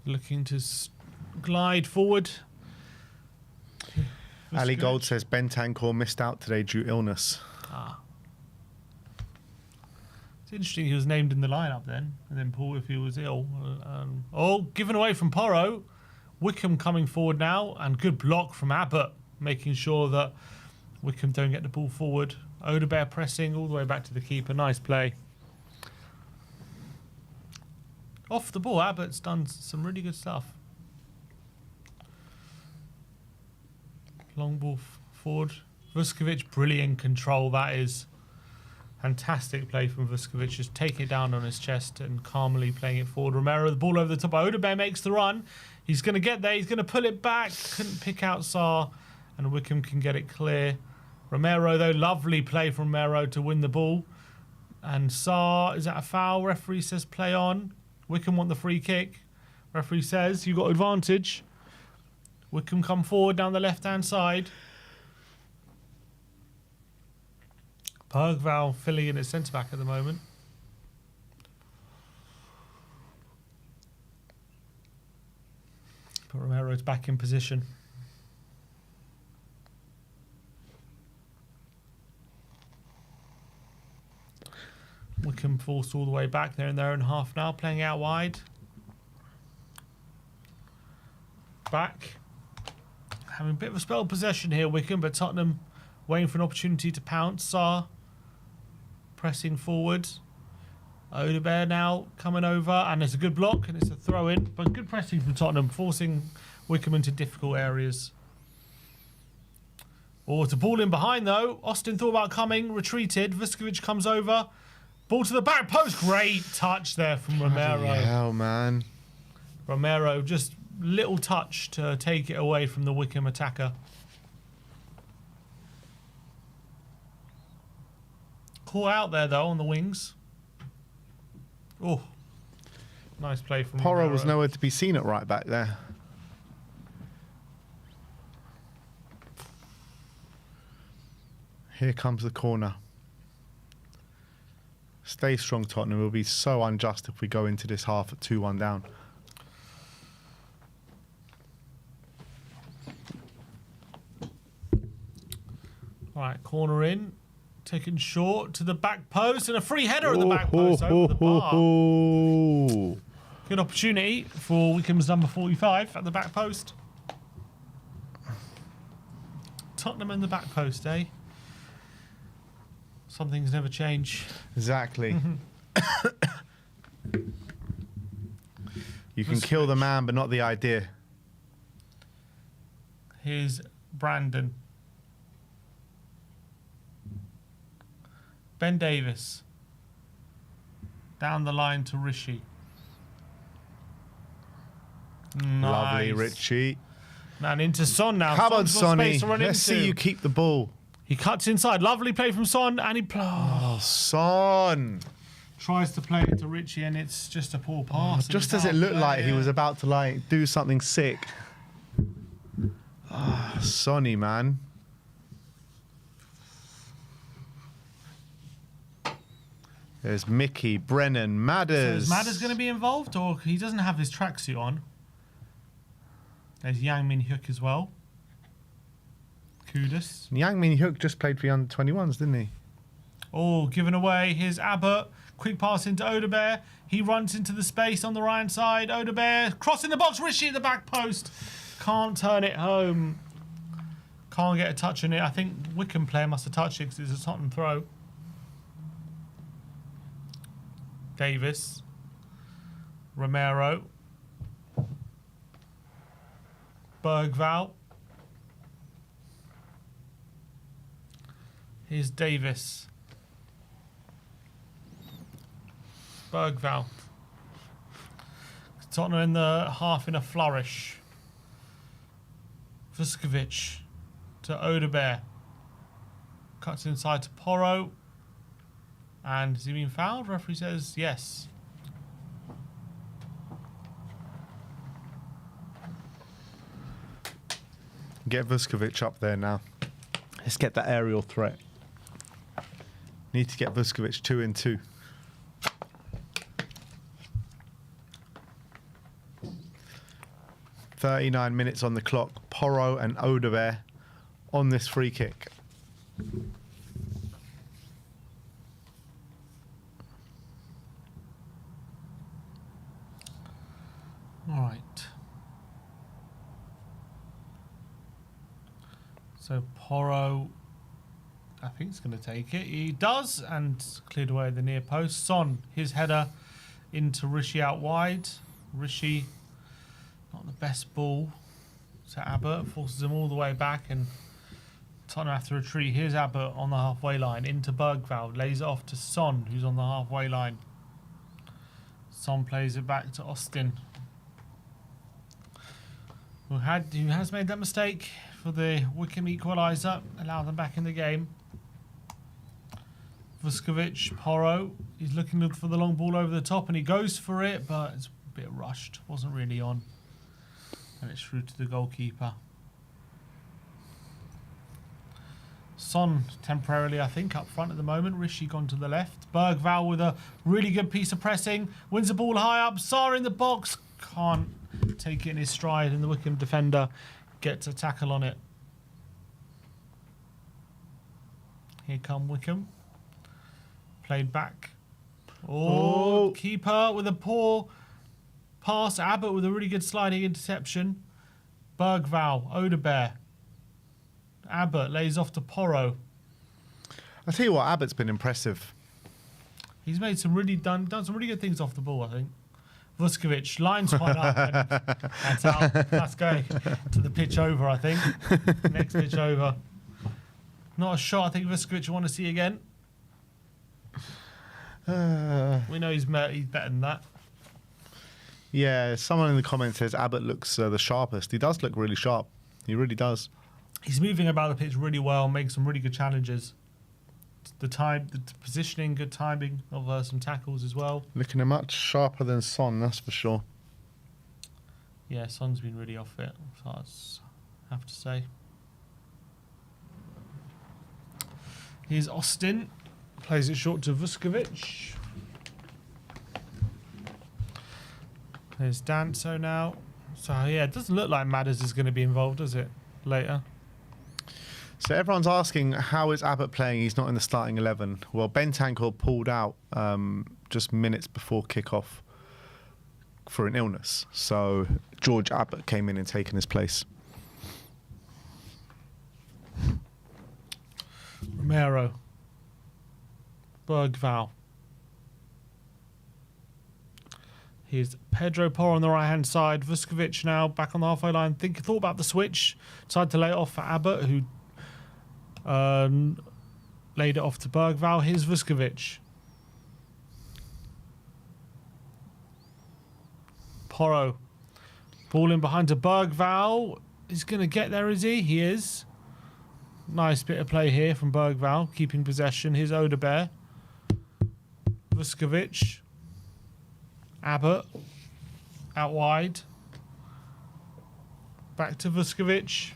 Looking to glide forward. Ali Gold says Bentancur missed out today due illness. Ah. It's interesting he was named in the lineup then, and then Paul if he was ill. Given away from Porro. Wycombe coming forward now, and good block from Abbott, making sure that Wycombe don't get the ball forward. Odebear pressing all the way back to the keeper. Nice play. Off the ball, Abbott's done some really good stuff. Long ball forward. Vuskovic, brilliant control that is. Fantastic play from Vuskovic, just taking it down on his chest and calmly playing it forward. Romero, the ball over the top. Odebear makes the run. He's going to get there. He's going to pull it back. Couldn't pick out Sarr, and Wycombe can get it clear. Romero, though, lovely play from Romero to win the ball. And Sarr, is that a foul? Referee says play on. Wycombe want the free kick. Referee says you got advantage. Wycombe come forward down the left-hand side. Bergval filling in at centre-back at the moment. But Romero's back in position. Wycombe forced all the way back there in their own half now, playing out wide. Back. Having a bit of a spell of possession here, Wycombe, but Tottenham waiting for an opportunity to pounce. Sarr pressing forward. Odebear now coming over, and it's a good block, and it's a throw-in. But good pressing from Tottenham, forcing Wycombe into difficult areas. Oh, it's a ball in behind, though. Austin thought about coming, retreated. Vuskovic comes over. Ball to the back post. Great touch there from Romero. Hell, man. Romero, just little touch to take it away from the Wycombe attacker. Caught out there, though, on the wings. Oh, nice play from Porro was nowhere to be seen at right back there. Here comes the corner. Stay strong, Tottenham. It will be so unjust if we go into this half at 2-1 down. All right, corner in. Taken short to the back post, and a free header at the back post over the bar. Good opportunity for Wycombe's number 45 at the back post. Tottenham in the back post, eh? Some things never change. Exactly. You can kill the man, but not the idea. Here's Brandon. Ben Davis. Down the line to Rishi. Nice. Lovely, Richie. And into Son now. Come on, Sonny. Let's Let's see you keep the ball. He cuts inside. Lovely play from Son, and he Son. Tries to play it to Richie, and it's just a poor pass. Just as it looked like he was about to do something sick. Sonny, man. There's Mickey, Brennan, Madders. So is Madders going to be involved, or he doesn't have his tracksuit on? There's Yang Min Hyuk as well. Kudus. Yang Min Hyuk just played for the under-21s, didn't he? Oh, given away. Here's Abbott. Quick pass into Odebear. He runs into the space on the right-hand side. Odebear crossing the box. Rishi at the back post. Can't turn it home. Can't get a touch on it. I think Wycombe player must have touched it because it's a Tottenham throw. Davis. Romero. Bergval. Here's Davis. Bergval. Tottenham in the half in a flourish. Vuskovic to Odebear. Cuts inside to Porro. And has he been fouled? Referee says yes. Get Vuskovic up there now. Let's get that aerial threat. Need to get Vuskovic 2-2. .39 on the clock. Porro and Odebear on this free kick. All right. So Porro, I think he's going to take it. He does, and cleared away the near post. Son, his header into Rishi out wide. Rishi, not the best ball to Abbott, forces him all the way back, and Tottenham have to retreat. Here's Abbott on the halfway line into Bergval, lays it off to Son, who's on the halfway line. Son plays it back to Austin, who has made that mistake for the Wycombe equaliser, allow them back in the game. Vuskovic, Porro, he's looking for the long ball over the top, and he goes for it, but it's a bit rushed, wasn't really on, and it's through to the goalkeeper. Son temporarily, I think, up front at the moment. Rishi gone to the left. Bergval with a really good piece of pressing, wins the ball high up. Sarr in the box, can't take it in his stride, and the Wycombe defender gets a tackle on it. Here come Wycombe. Played back. Oh, keeper with a poor pass. Abbott with a really good sliding interception. Bergval, Odebear. Abbott lays off to Porro. I'll tell you what, Abbott's been impressive. He's made some done some really good things off the ball, I think. Vuskovic lines one up, and that's out. That's going to the pitch over, I think. Next pitch over. Not a shot I think Vuskovic will want to see again. We know he's better than that. Yeah, someone in the comments says Abbott looks the sharpest. He does look really sharp. He really does. He's moving about the pitch really well, making some really good challenges. The positioning, good timing of some tackles as well. Looking much sharper than Son, that's for sure. Yeah, Son's been really off it, I have to say. Here's Austin, plays it short to Vuskovic. There's Danso now. So yeah, it doesn't look like Madders is going to be involved, does it? Later. So everyone's asking, how is Abbott playing? He's not in the starting 11. Well, Bentancur pulled out just minutes before kick-off for an illness. So George Abbott came in and taken his place. Romero. Bergval. Here's Pedro Porro on the right-hand side. Vuskovic now back on the halfway line. Thought about the switch. Decided to lay it off for Abbott, who laid it off to Bergval. Here's Vuskovic. Porro. Ball in behind to Bergval. He's going to get there, is he? He is. Nice bit of play here from Bergval, keeping possession. Here's Odebear. Vuskovic. Abbott. Out wide. Back to Vuskovic.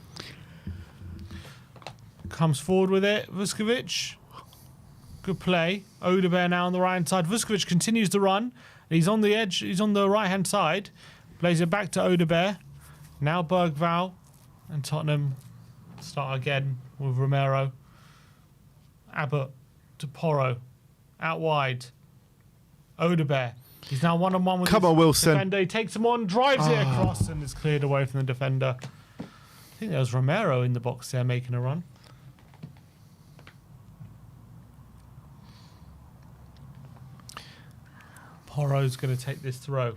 Comes forward with it. Vuskovic. Good play. Odebear now on the right hand side. Vuskovic continues to run. He's on the edge. He's on the right hand side. Plays it back to Odebear. Now Bergval. And Tottenham start again with Romero. Abbott to Porro. Out wide. Odebear. He's now one-on-one with Come on, Wilson. defender. He takes him on, drives it across, and is cleared away from the defender. I think there was Romero in the box there making a run. Porro's going to take this throw.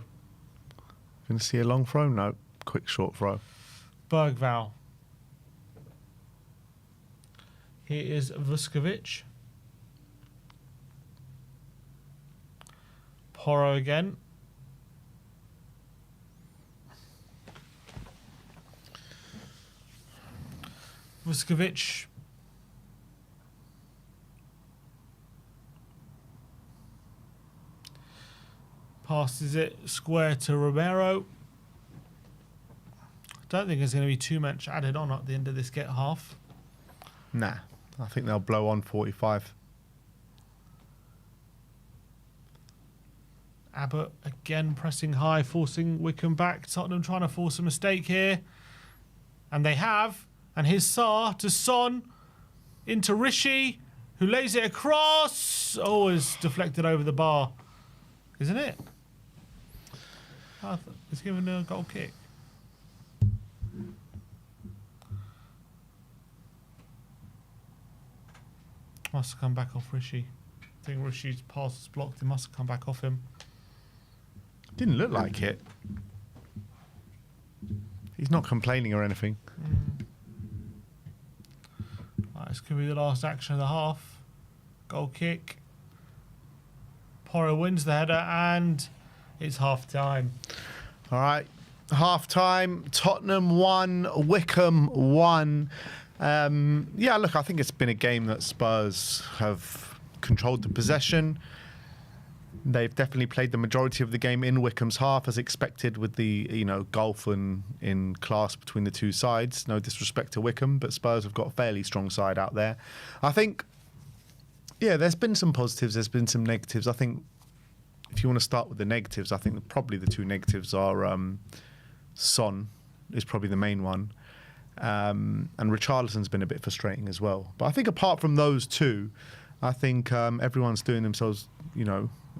Going to see a long throw? No. Quick short throw. Bergval. Here is Vuskovic. Porro again. Vuskovic. Passes it square to Romero. I don't think there's going to be too much added on at the end of this get half. Nah. I think they'll blow on 45. Abbott again pressing high, forcing Wycombe back. Tottenham trying to force a mistake here. And they have. And here's Sarr to Son. Into Rishi, who lays it across. Oh, it's deflected over the bar. Isn't it? It's given a goal kick. Must have come back off Rishi. I think Rishi's pass is blocked. It must have come back off him. Didn't look like it. He's not complaining or anything. Right, this could be the last action of the half. Goal kick. Porro wins the header and it's half time. All right. Half time. Tottenham 1, Wycombe 1. Yeah, look, I think it's been a game that Spurs have controlled the possession. They've definitely played the majority of the game in Wycombe's half, as expected, with the gulf in class between the two sides. No disrespect to Wycombe, but Spurs have got a fairly strong side out there. I think, yeah, there's been some positives, there's been some negatives. I think if you want to start with the negatives, I think probably the two negatives are Son is probably the main one. And Richarlison's been a bit frustrating as well. But I think apart from those two, I think everyone's doing themselves,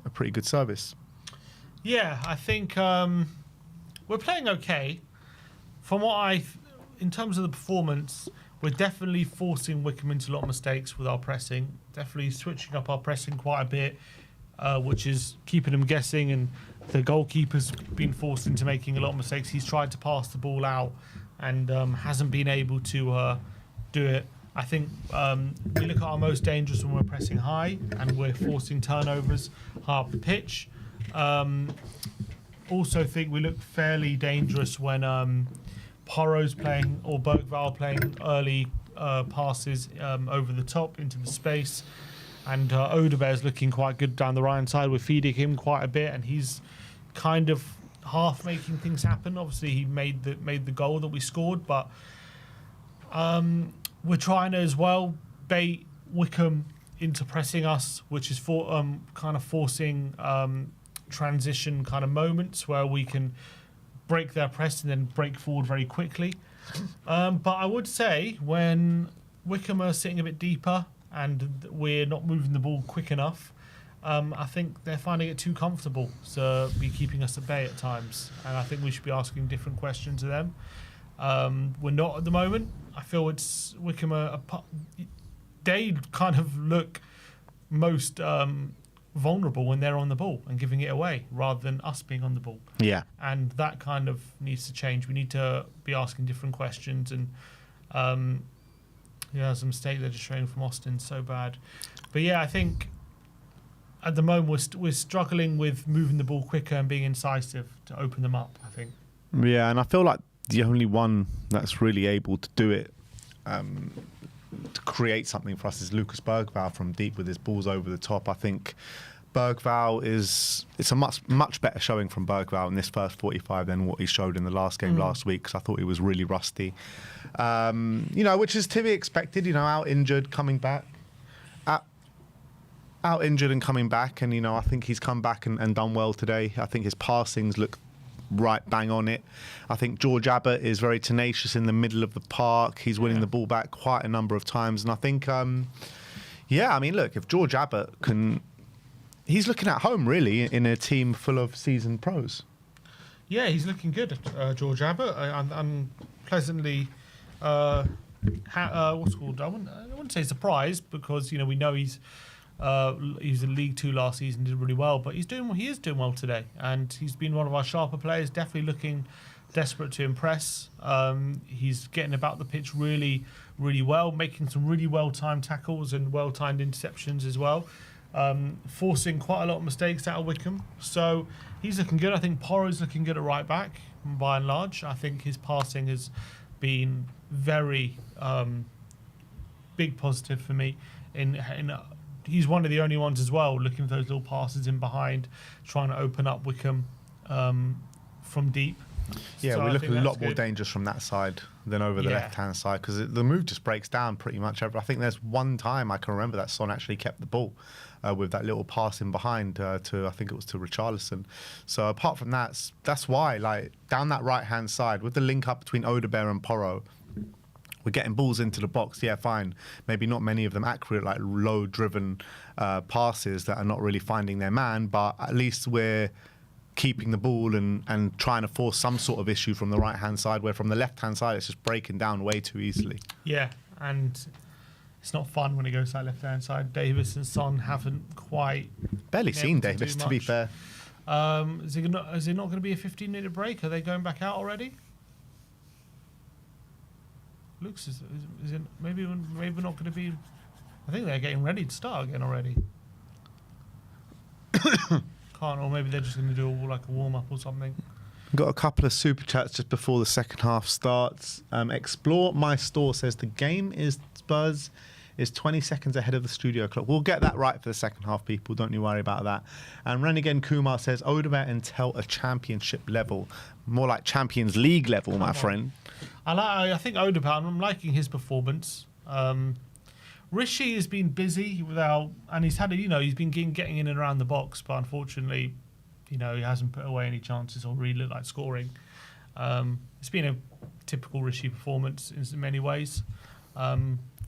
a pretty good service. Yeah, I think we're playing okay. From what in terms of the performance, we're definitely forcing Wycombe into a lot of mistakes with our pressing. Definitely switching up our pressing quite a bit, which is keeping them guessing. And the goalkeeper's been forced into making a lot of mistakes. He's tried to pass the ball out and hasn't been able to do it. I think we look at our most dangerous when we're pressing high and we're forcing turnovers high up the pitch. Also think we look fairly dangerous when Porro's playing or Bergval playing early passes over the top into the space. And Odebear's looking quite good down the right-hand side. We're feeding him quite a bit and he's kind of half making things happen. Obviously, he made the goal that we scored, but we're trying to as well bait Wycombe into pressing us, which is kind of forcing transition kind of moments where we can break their press and then break forward very quickly. But I would say when Wycombe are sitting a bit deeper and we're not moving the ball quick enough, I think they're finding it too comfortable to be keeping us at bay at times. And I think we should be asking different questions of them. We're not at the moment. I feel it's Wycombe they kind of look most vulnerable when they're on the ball and giving it away rather than us being on the ball. Yeah. And that kind of needs to change. We need to be asking different questions and there's a mistake they're just showing from Austin so bad. But yeah, I think at the moment we're struggling with moving the ball quicker and being incisive to open them up, I think. Yeah, and I feel like the only one that's really able to do it, to create something for us, is Lucas Bergval from deep with his balls over the top. I think Bergval it's a much better showing from Bergval in this first 45 than what he showed in the last game last week, because I thought he was really rusty. Which is to be expected, out injured, coming back. Out injured and coming back, and I think he's come back and done well today. I think his passings look right bang on it. I think George Abbott is very tenacious in the middle of the park. He's winning the ball back quite a number of times, and I think, look, if George Abbott can he's looking at home, really, in a team full of seasoned pros. Yeah, he's looking good, George Abbott. I'm pleasantly, what's it called? I wouldn't say surprised because we know he was in League Two last season, did really well, but he is doing well today, and he's been one of our sharper players. Definitely looking desperate to impress. He's getting about the pitch really, really well, making some really well-timed tackles and well-timed interceptions as well. Forcing quite a lot of mistakes out of Wycombe. So he's looking good. I think Porro's looking good at right back, by and large. I think his passing has been very big positive for me. He's one of the only ones as well, looking for those little passes in behind, trying to open up Wycombe from deep. Yeah, So we I look a think that's lot more good. dangerous from that side than over the Yeah. left-hand side because the move just breaks down pretty much. I think there's one time I can remember that Son actually kept the ball with that little pass in behind to, I think it was to Richarlison. So apart from that, that's why, like, down that right-hand side with the link up between Odebear and Porro, we're getting balls into the box, yeah, fine. Maybe not many of them accurate, like low-driven passes that are not really finding their man, but at least we're keeping the ball and trying to force some sort of issue from the right-hand side, where from the left-hand side it's just breaking down way too easily. Yeah, and it's not fun when it goes to that left-hand side. Davis and Son haven't quite... Barely been seen able to do Davis, to be much. fair. Is it not going to be a 15-minute break? Are they going back out already? Looks is it maybe we're not going to be... I think they're getting ready to start again already. Can't, or maybe they're just going to do like a warm-up or something. Got a couple of super chats just before the second half starts. Explore My Store says the game is Spurs is 20 seconds ahead of the studio clock. We'll get that right for the second half, people. Don't you worry about that. And Renegade Kumar says Odebear and Tell a championship level. More like Champions League level, my friend. I think Odebear, I'm liking his performance. Rishi has been busy and he's had he's been getting in and around the box, but unfortunately, he hasn't put away any chances or really looked like scoring. It's been a typical Rishi performance in many ways.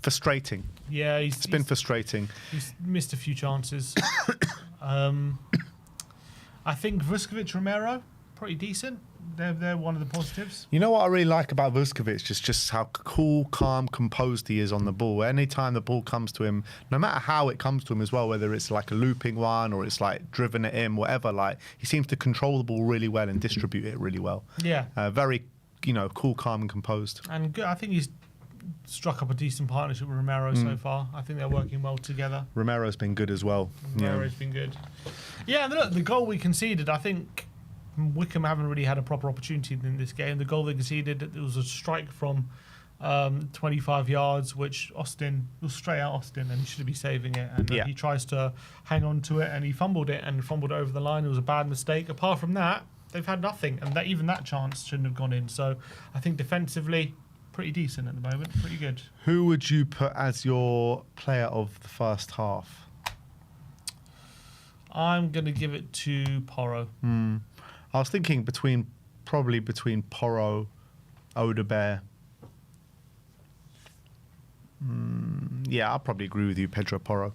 Frustrating. Yeah, It's been frustrating. He's missed a few chances. I think Vuskovic, Romero, pretty decent. They're one of the positives. You know what I really like about Vuskovic? Just how cool, calm, composed he is on the ball. Anytime the ball comes to him, no matter how it comes to him as well, whether it's like a looping one or it's like driven at him, whatever, like he seems to control the ball really well and distribute it really well. Yeah. Very, cool, calm and composed. And good. I think he's struck up a decent partnership with Romero so far. I think they're working well together. Romero's been good as well. Romero's been good. Yeah, and look, the goal we conceded, I think Wycombe haven't really had a proper opportunity in this game. The goal they conceded, it was a strike from 25 yards, which Austin was straight out Austin, and he should be saving it. And he tries to hang on to it, and he fumbled it over the line. It was a bad mistake. Apart from that, they've had nothing, and even that chance shouldn't have gone in. So I think defensively, pretty decent at the moment, pretty good. Who would you put as your player of the first half? I'm going to give it to Porro. I was thinking between Porro, Odebear. Yeah, I'll probably agree with you, Pedro Porro.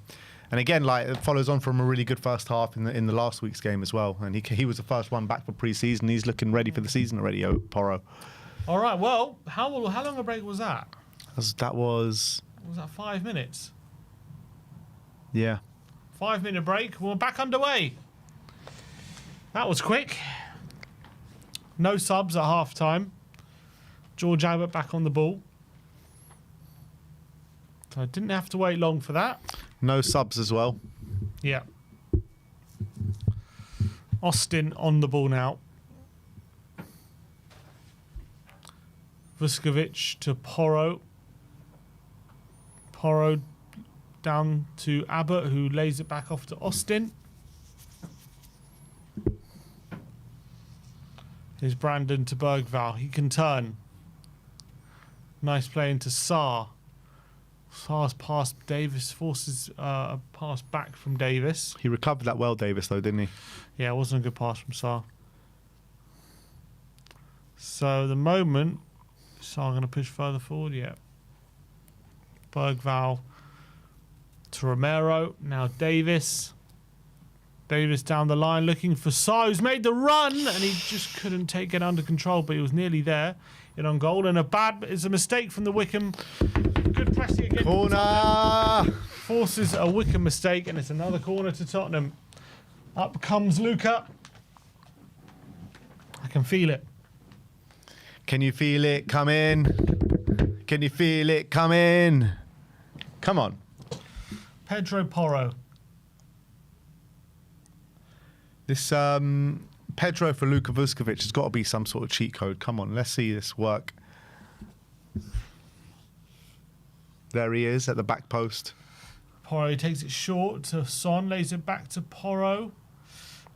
And again, like it follows on from a really good first half in the last week's game as well. And he was the first one back for pre-season. He's looking ready for the season already, Porro. All right. Well, how long a break was that? That was... Was that 5 minutes? Yeah. 5-minute break. We're back underway. That was quick. No subs at half time. George Abbott back on the ball. So I didn't have to wait long for that. No subs as well. Yeah. Austin on the ball now. Vuskovic to Porro. Porro down to Abbott, who lays it back off to Austin. Here's Brandon to Bergval. He can turn. Nice play into Sarr. Sarr's pass Davis forces a pass back from Davis. He recovered that well, Davis, though, didn't he? Yeah, it wasn't a good pass from Sarr. So the moment Sarr going to push further forward. Yeah. Bergval to Romero. Now Davis. Davis down the line looking for Sa, who's made the run, and he just couldn't take it under control, but he was nearly there in on goal. And it's a mistake from the Wycombe. Good pressing again. Corner! Forces a Wycombe mistake, and it's another corner to Tottenham. Up comes Luca. I can feel it. Can you feel it coming? Can you feel it coming? Come on. Pedro Porro. This Pedro for Luka Vuskovic has got to be some sort of cheat code. Come on, let's see this work. There he is at the back post. Porro takes it short to Son, lays it back to Porro.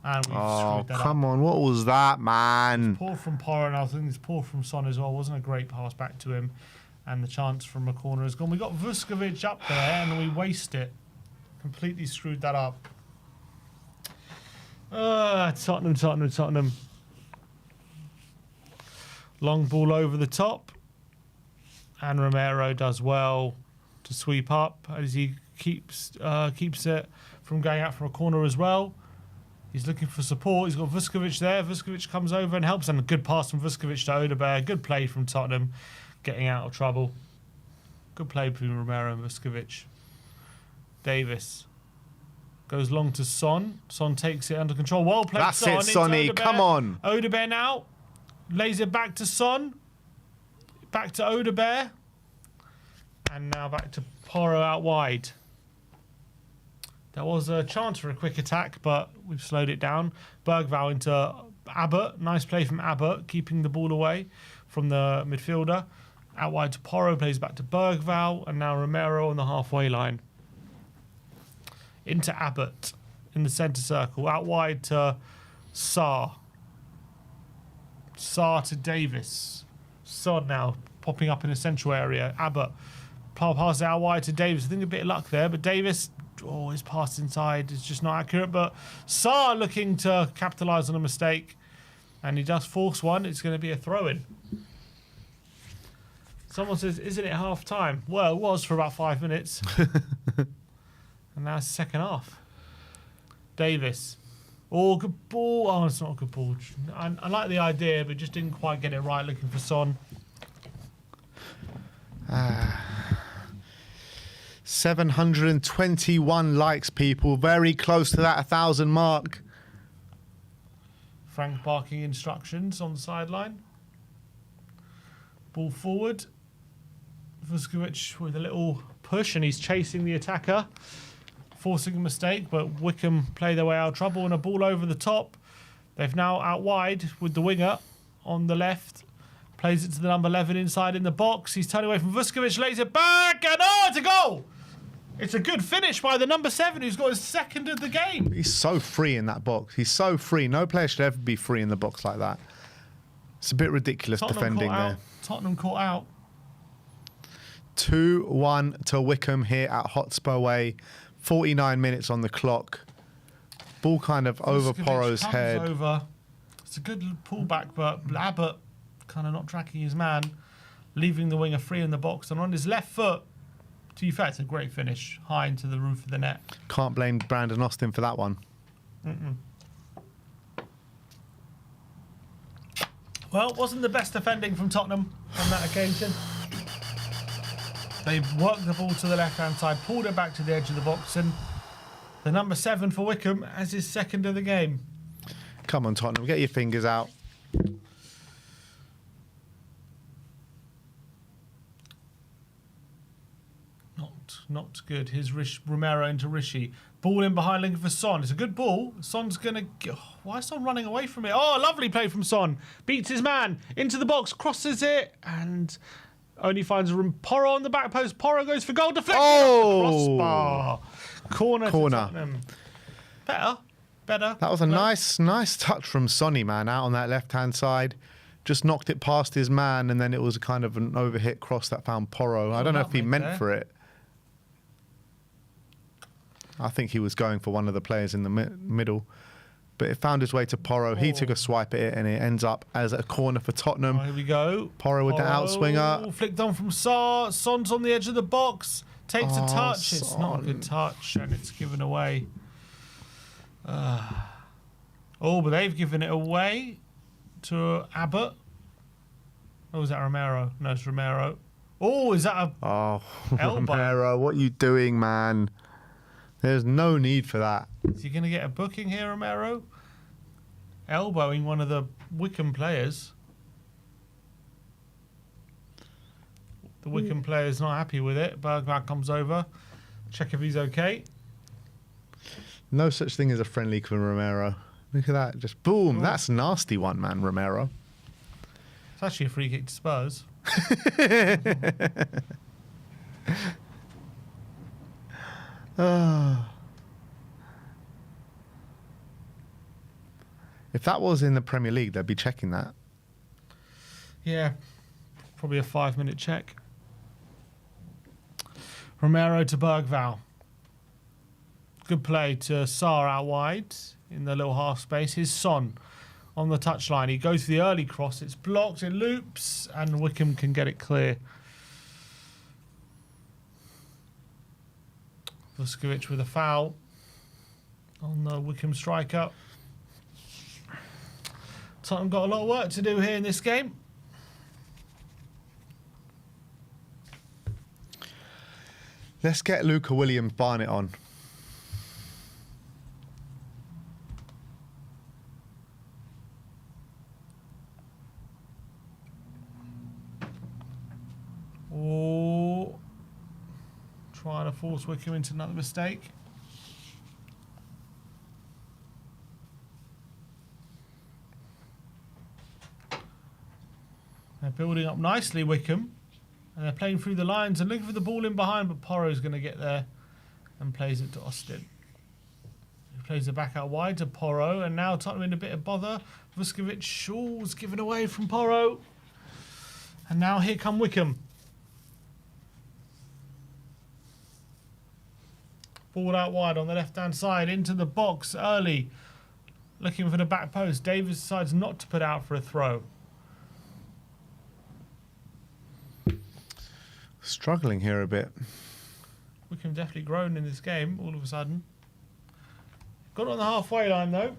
And we've screwed that come up. on, what was that, man? Poor from Porro, and I think it's poor from Son as well. Wasn't a great pass back to him. And the chance from a corner is gone. We got Vuskovic up there, and we waste it. Completely screwed that up. Tottenham. Long ball over the top. And Romero does well to sweep up as he keeps it from going out for a corner as well. He's looking for support. He's got Vuskovic there. Vuskovic comes over and helps. And a good pass from Vuskovic to Odebear. Good play from Tottenham, getting out of trouble. Good play between Romero and Vuskovic. Davis goes long to Son. Son takes it under control. Well played, That's Son. it, Sonny. Come on. Odebear now. Lays it back to Son. Back to Odebear. And now back to Porro out wide. There was a chance for a quick attack, but we've slowed it down. Bergvall into Abbott. Nice play from Abbott, keeping the ball away from the midfielder. Out wide to Porro, plays back to Bergvall, and now Romero on the halfway line. Into Abbott in the centre circle. Out wide to Sa. Sa to Davis. Son now popping up in the central area. Abbott passes out wide to Davis. I think a bit of luck there, but Davis, his pass inside is just not accurate. But Sa looking to capitalise on a mistake, and he does force one. It's going to be a throw-in. Someone says, isn't it half time? Well, it was for about 5 minutes. And now it's the second half. Davis. Oh, good ball. Oh, it's not a good ball. I like the idea, but just didn't quite get it right, looking for Son. 721 likes, people. Very close to that 1,000 mark. Frank barking instructions on the sideline. Ball forward. Vuskovic with a little push, and he's chasing the attacker, forcing a mistake, but Wycombe play their way out of trouble, and a ball over the top. They've now out wide with the winger on the left. Plays it to the number 11 inside in the box. He's turned away from Vuskovic, lays it back, and it's a goal! It's a good finish by the number 7, who's got his second of the game. He's so free in that box. He's so free. No player should ever be free in the box like that. It's a bit ridiculous defending there. Tottenham caught out. 2-1 to Wycombe here at Hotspur Way. 49 minutes on the clock. Ball kind of over Porro's head. Over. It's a good pullback, but Abbott kind of not tracking his man, leaving the winger free in the box, and on his left foot, to be fair, it's a great finish, high into the roof of the net. Can't blame Brandon Austin for that one. Well, it wasn't the best defending from Tottenham on that occasion. They worked the ball to the left-hand side, pulled it back to the edge of the box, and the number 7 for Wycombe has his second of the game. Come on, Tottenham, get your fingers out. Not good. Here's Romero into Rishi. Ball in behind, looking for Son. It's a good ball. Son's going to... why is Son running away from it? Oh, lovely play from Son. Beats his man. Into the box. Crosses it. And only finds a room. Porro on the back post. Porro goes for goal. Deflection. Oh! Crossbar. Corner. To Tottenham. Better. That was a nice touch from Sonny, man, out on that left-hand side. Just knocked it past his man, and then it was kind of an overhit cross that found Porro. I don't know if he meant for it. I think he was going for one of the players in the middle. But it found its way to Porro. He took a swipe at it, and it ends up as a corner for Tottenham. Here we go. Porro with the outswinger. Flicked on from Sa. Son's on the edge of the box. Takes a touch. It's not a good touch, and it's given away. Oh, but they've given it away to Abbott. Oh, is that Romero? No, it's Romero. Oh, is that a elbow? Romero, what are you doing, man? There's no need for that. Is he going to get a booking here, Romero? Elbowing one of the Wycombe players. The Wycombe player's not happy with it. Bergman comes over. Check if he's okay. No such thing as a friendly from Romero. Look at that. Just boom. Ooh. That's a nasty one, man, Romero. It's actually a free kick to Spurs. If that was in the Premier League, they'd be checking that. Yeah, probably a 5-minute check. Romero to Bergval. Good play to Sarr out wide in the little half space. Here's Son on the touchline. He goes for the early cross. It's blocked. It loops, and Wycombe can get it clear. Vuskovic with a foul on the Wycombe striker. Tottenham got a lot of work to do here in this game. Let's get Luca Williams Barnett on. Oh, trying to force Wycombe into another mistake. They're building up nicely, Wycombe. And they're playing through the lines and looking for the ball in behind, but Porro's going to get there and plays it to Austin. He plays it back out wide to Porro, and now Tottenham in a bit of bother. Vuskovic, Shaw's given away from Porro. And now here come Wycombe. Ball out wide on the left-hand side, into the box early. Looking for the back post. Davis decides not to put out for a throw. Struggling here a bit. Wycombe definitely grown in this game all of a sudden. Got it on the halfway line though.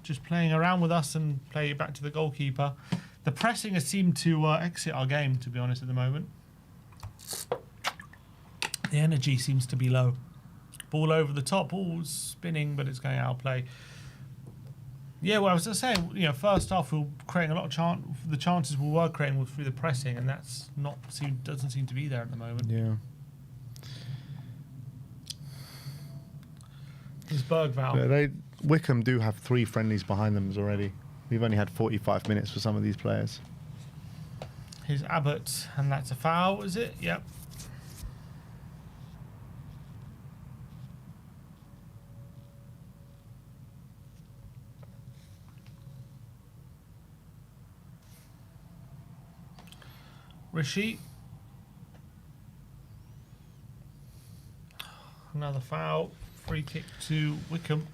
Just playing around with us and play it back to the goalkeeper. The pressing has seemed to exit our game, to be honest, at the moment. The energy seems to be low. Ball over the top, ball's spinning, but it's going out of play. Yeah, well, I was just saying, you know, first half we were creating a lot of the chances we were creating were through the pressing, and that's doesn't seem to be there at the moment. Yeah. It's Bergval. But Wycombe do have 3 friendlies behind them already. We've only had 45 minutes for some of these players. Here's Abbott, and that's a foul, is it? Yep. Rishi. Another foul. Free kick to Wycombe.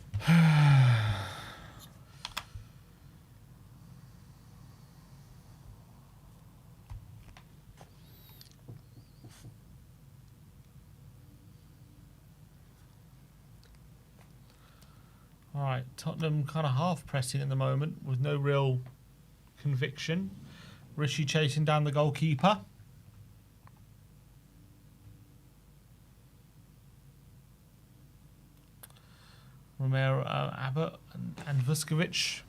All right, Tottenham kind of half pressing at the moment with no real conviction. Rishi chasing down the goalkeeper. Romero, Abbott and Vuskovic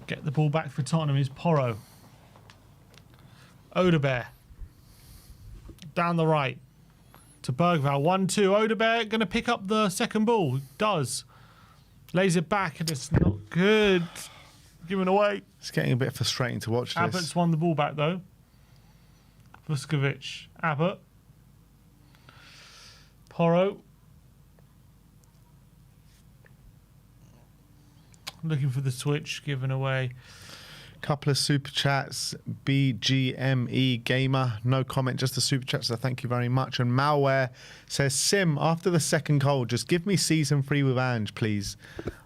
get the ball back for Tottenham. Is Porro. Odebear down the right to Bergval. 1-2. Odebear going to pick up the second ball. Does. Lays it back and it's not good. Given away. It's getting a bit frustrating to watch this. Abbott's won the ball back though. Vuskovic, Abbott, Porro. Looking for the switch, given away. Couple of super chats. BGME Gamer, no comment, just a super chat, so thank you very much. And Malware says, Sim, after the second goal, just give me season 3 with Ange, please.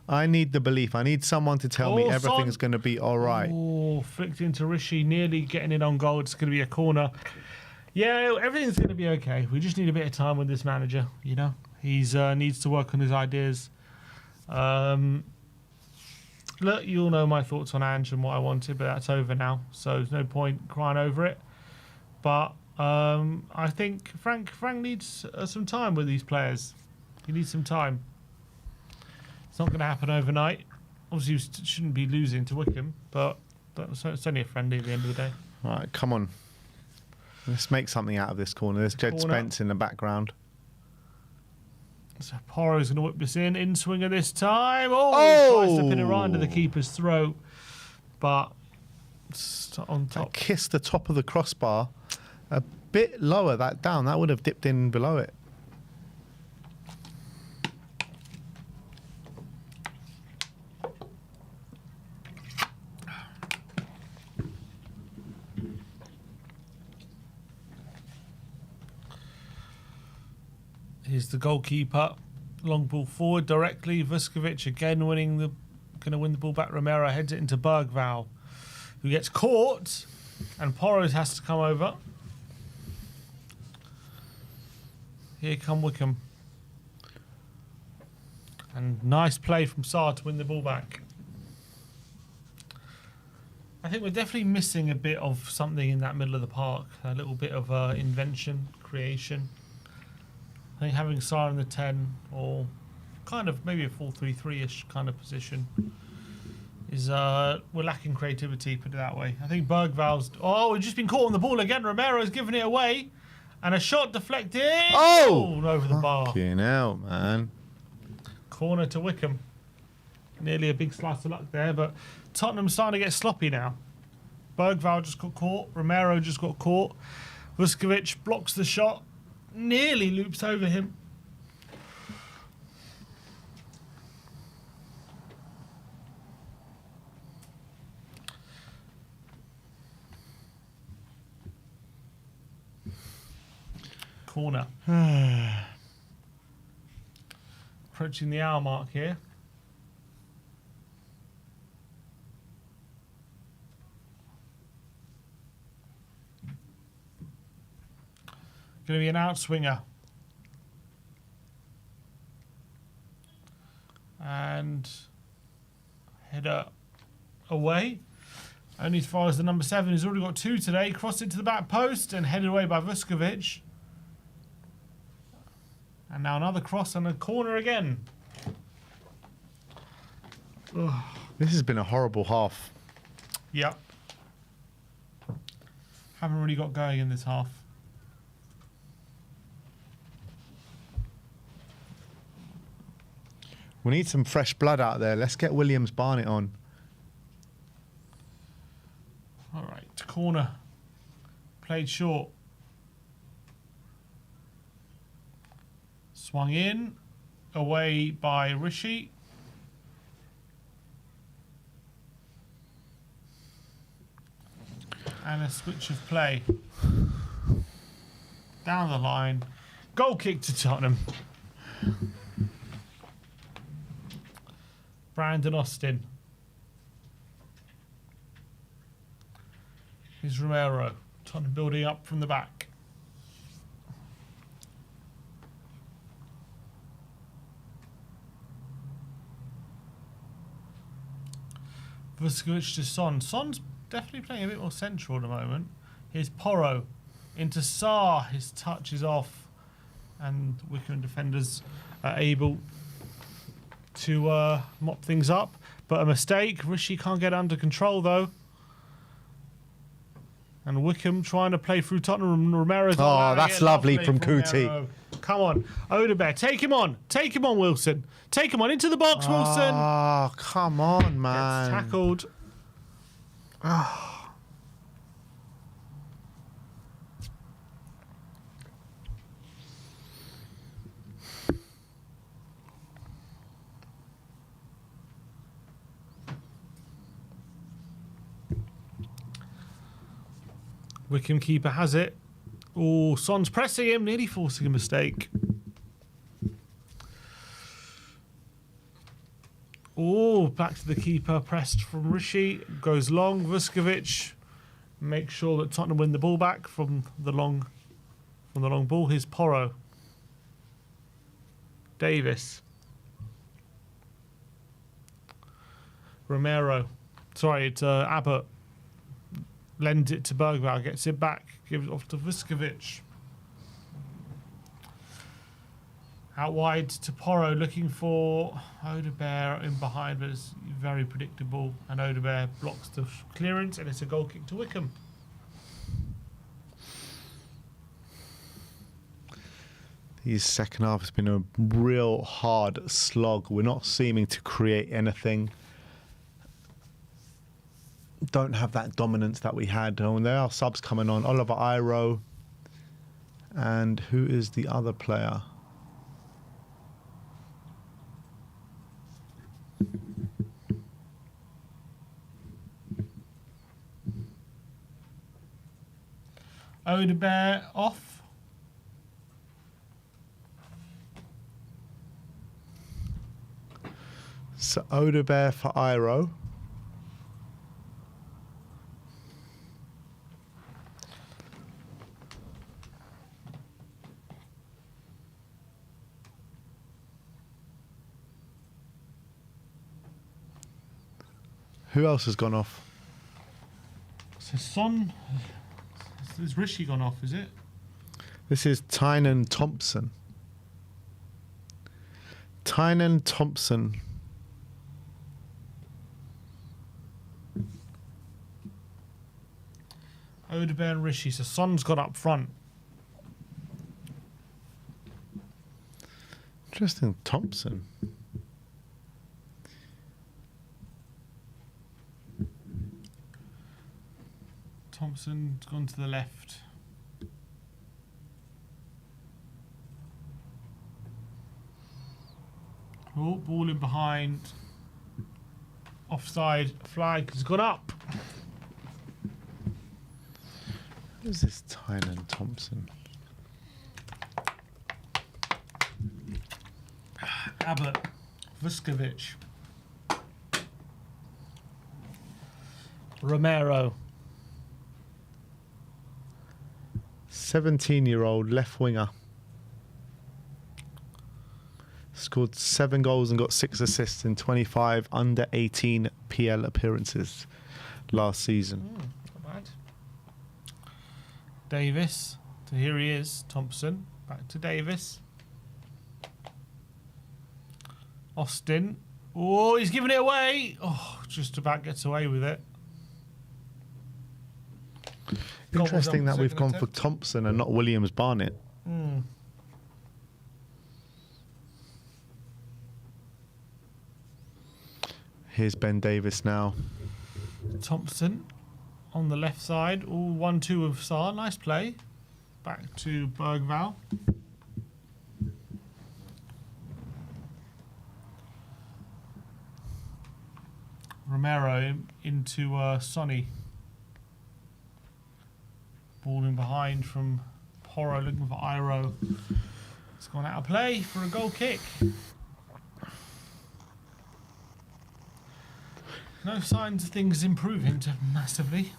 I need the belief. I need someone to tell me everything's going to be all right. Oh, flicked into Rishi, nearly getting it on goal. It's going to be a corner. Yeah, everything's going to be okay. We just need a bit of time with this manager, you know. He's needs to work on his ideas. Look, you all know my thoughts on Ange and what I wanted, but that's over now, so there's no point crying over it. But I think Frank needs some time with these players. He needs some time. It's not going to happen overnight. Obviously, you shouldn't be losing to Wycombe, but it's only a friendly at the end of the day. All right, come on. Let's make something out of this corner. There's Jed Spence in the background. So Porro's going to whip this in swinger this time. Oh! He tries to pin it right under the keeper's throat, but it's on top. Kissed the top of the crossbar a bit lower, that down. That would have dipped in below it. Here's the goalkeeper. Long ball forward directly. Vuskovic again going to win the ball back. Romero heads it into Bergvall, who gets caught, and Porros has to come over. Here come Wycombe. And nice play from Sarr to win the ball back. I think we're definitely missing a bit of something in that middle of the park. A little bit of invention, creation. I think having Sarr in the 10 or kind of maybe a 4-3-3-ish kind of position is we're lacking creativity, put it that way. I think Bergvall's we've just been caught on the ball again. Romero's given it away and a shot deflected over the bar. Fucking hell, man. Corner to Wycombe. Nearly a big slice of luck there, but Tottenham's starting to get sloppy now. Bergvall just got caught. Romero just got caught. Vuskovic blocks the shot. Nearly loops over him. Corner. Approaching the hour mark here. Going to be an outswinger. And header away. Only as far as the number 7, who's already got 2 today. Crossed it to the back post and headed away by Vuskovic. And now another cross and a corner again. Ugh. This has been a horrible half. Yep. Haven't really got going in this half. We need some fresh blood out there. Let's get Williams Barnett on. All right, corner. Played short. Swung in. Away by Rishi. And a switch of play. Down the line. Goal kick to Tottenham. Brandon Austin. Here's Romero. Tottenham building up from the back. Vuskovic to Son. Son's definitely playing a bit more central at the moment. Here's Porro into Sarr. His touch is off. And Wycombe defenders are able to mop things up. But a mistake. Rishi can't get under control though. And Wycombe trying to play through Tottenham. Romero's that's lovely from Kuti. Come on. Odebear. Take him on. Take him on, Wilson. Take him on. Into the box, Wilson. Oh, come on, man. Gets tackled. Wycombe keeper has it. Oh, Son's pressing him, nearly forcing a mistake. Oh, back to the keeper, pressed from Rishi. Goes long, Vuskovic. Make sure that Tottenham win the ball back from the long from the long ball. Here's Porro. Davis. Romero. Sorry, it's Abbott. Lends it to Bergvall. Gets it back. Gives it off to Vuskovic. Out wide to Porro, looking for Odebear in behind, but it's very predictable. And Odebear blocks the clearance, and it's a goal kick to Wycombe. His second half has been a real hard slog. We're not seeming to create anything. Don't have that dominance that we had. Oh, and there are subs coming on. Oliver Iro. And who is the other player? Odebear off. So Odebear for Iro. Who else has gone off? So Son. Has Rishi gone off, is it? This is Tynan Thompson. Tynan Thompson. Odebear and Rishi. So Son's got up front. Interesting, Thompson. Thompson's gone to the left. Oh, ball in behind. Offside flag has gone up. Who's this Tynan Thompson? Abbott. Vuskovic. Romero. 17-year-old left winger. Scored 7 goals and got 6 assists in 25 under 18 PL appearances last season. Not bad. Davis. So here he is. Thompson. Back to Davis. Austin. Oh, he's giving it away. Oh, just about gets away with it. Interesting that we've gone for attempt. Thompson and not Williams Barnett. Here's Ben Davis now. Thompson on the left side. All 1-2 with Saar. Nice play. Back to Bergvall. Romero into Sonny. Ball in behind from Porro, looking for Iro. It's gone out of play for a goal kick. No signs of things improving massively.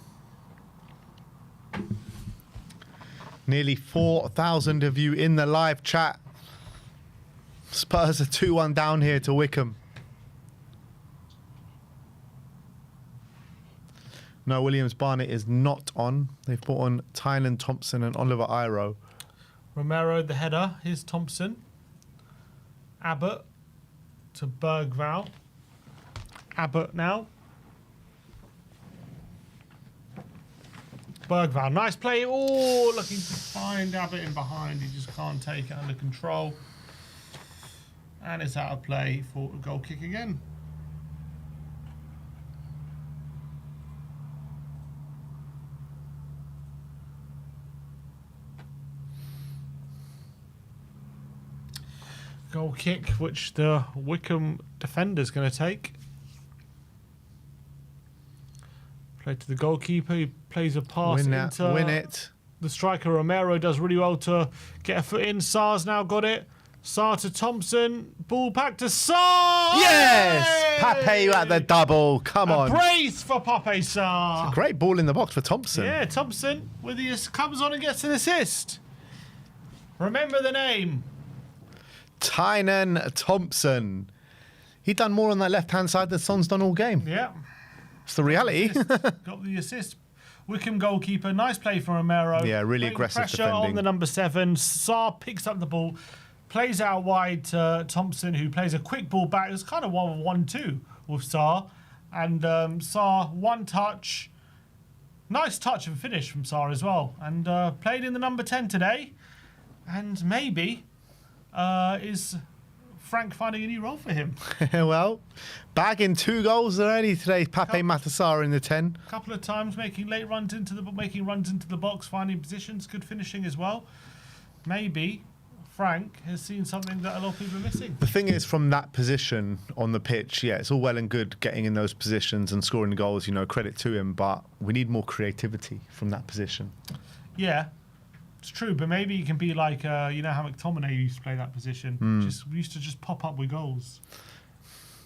Nearly 4,000 of you in the live chat. Spurs are 2-1 down here to Wycombe. No, Williams Barnett is not on. They've brought on Tynan Thompson and Oliver Iro. Romero, the header. Here's Thompson. Abbott to Bergvall. Abbott now. Bergvall, nice play. Oh, looking to find Abbott in behind. He just can't take it under control. And it's out of play for a goal kick again. Goal kick, which the Wycombe defender's going to take. Play to the goalkeeper. He plays a pass into win it. The striker. Romero does really well to get a foot in. Saar's now got it. Saar to Thompson. Ball back to Saar. Yes! Pape at the double. Come on. A brace for Pape Saar. Great ball in the box for Thompson. Yeah, Thompson with the comes on and gets an assist. Remember the name. Tynan Thompson. He done more on that left-hand side than Son's done all game. Yeah. It's the reality. Got the assist. Wycombe goalkeeper. Nice play from Romero. Yeah, really Great aggressive pressure defending. on the number 7. Sarr picks up the ball. Plays out wide to Thompson, who plays a quick ball back. It was kind of 1-1-2 with Sarr. And Sarr, one touch. Nice touch and finish from Sarr as well. And played in the number 10 today. And maybe is Frank finding a new role for him. Well, bagging 2 goals already today. Pape Matasar in the 10. A couple of times making runs into the box, finding positions, good finishing as well. Maybe Frank has seen something that a lot of people are missing. The thing is, from that position on the pitch, yeah, it's all well and good getting in those positions and scoring the goals, you know, credit to him, but we need more creativity from that position. Yeah, it's true, but maybe he can be like, you know how McTominay used to play that position? Used to just pop up with goals.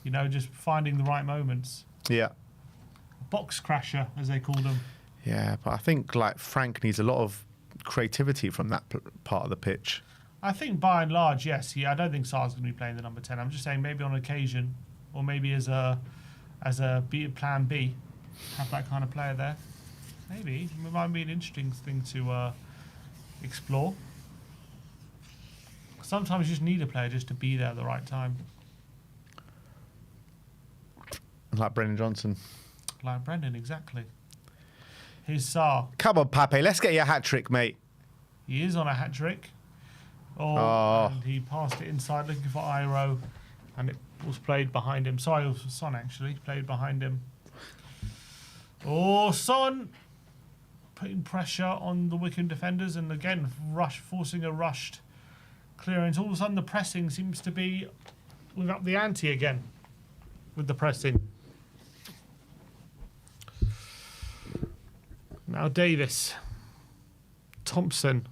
You know, just finding the right moments. Yeah. Box crasher, as they call them. Yeah, but I think like Frank needs a lot of creativity from that part of the pitch. I think by and large, yes. I don't think Sarr's going to be playing the number 10. I'm just saying maybe on occasion, or maybe as a plan B, have that kind of player there. Maybe it might be an interesting thing to explore. Sometimes you just need a player just to be there at the right time. Like Brendan Johnson. Like Brendan, exactly. Here's Sarr. Come on, Pape, let's get you a hat-trick, mate. He is on a hat-trick. And he passed it inside looking for Iro, and it was played behind him. Sorry, it was Son actually. Played behind him. Son putting pressure on the Wycombe defenders, and again, forcing a rushed clearance. All of a sudden, the pressing seems to be up the ante again with the pressing. Now Davis. Thompson.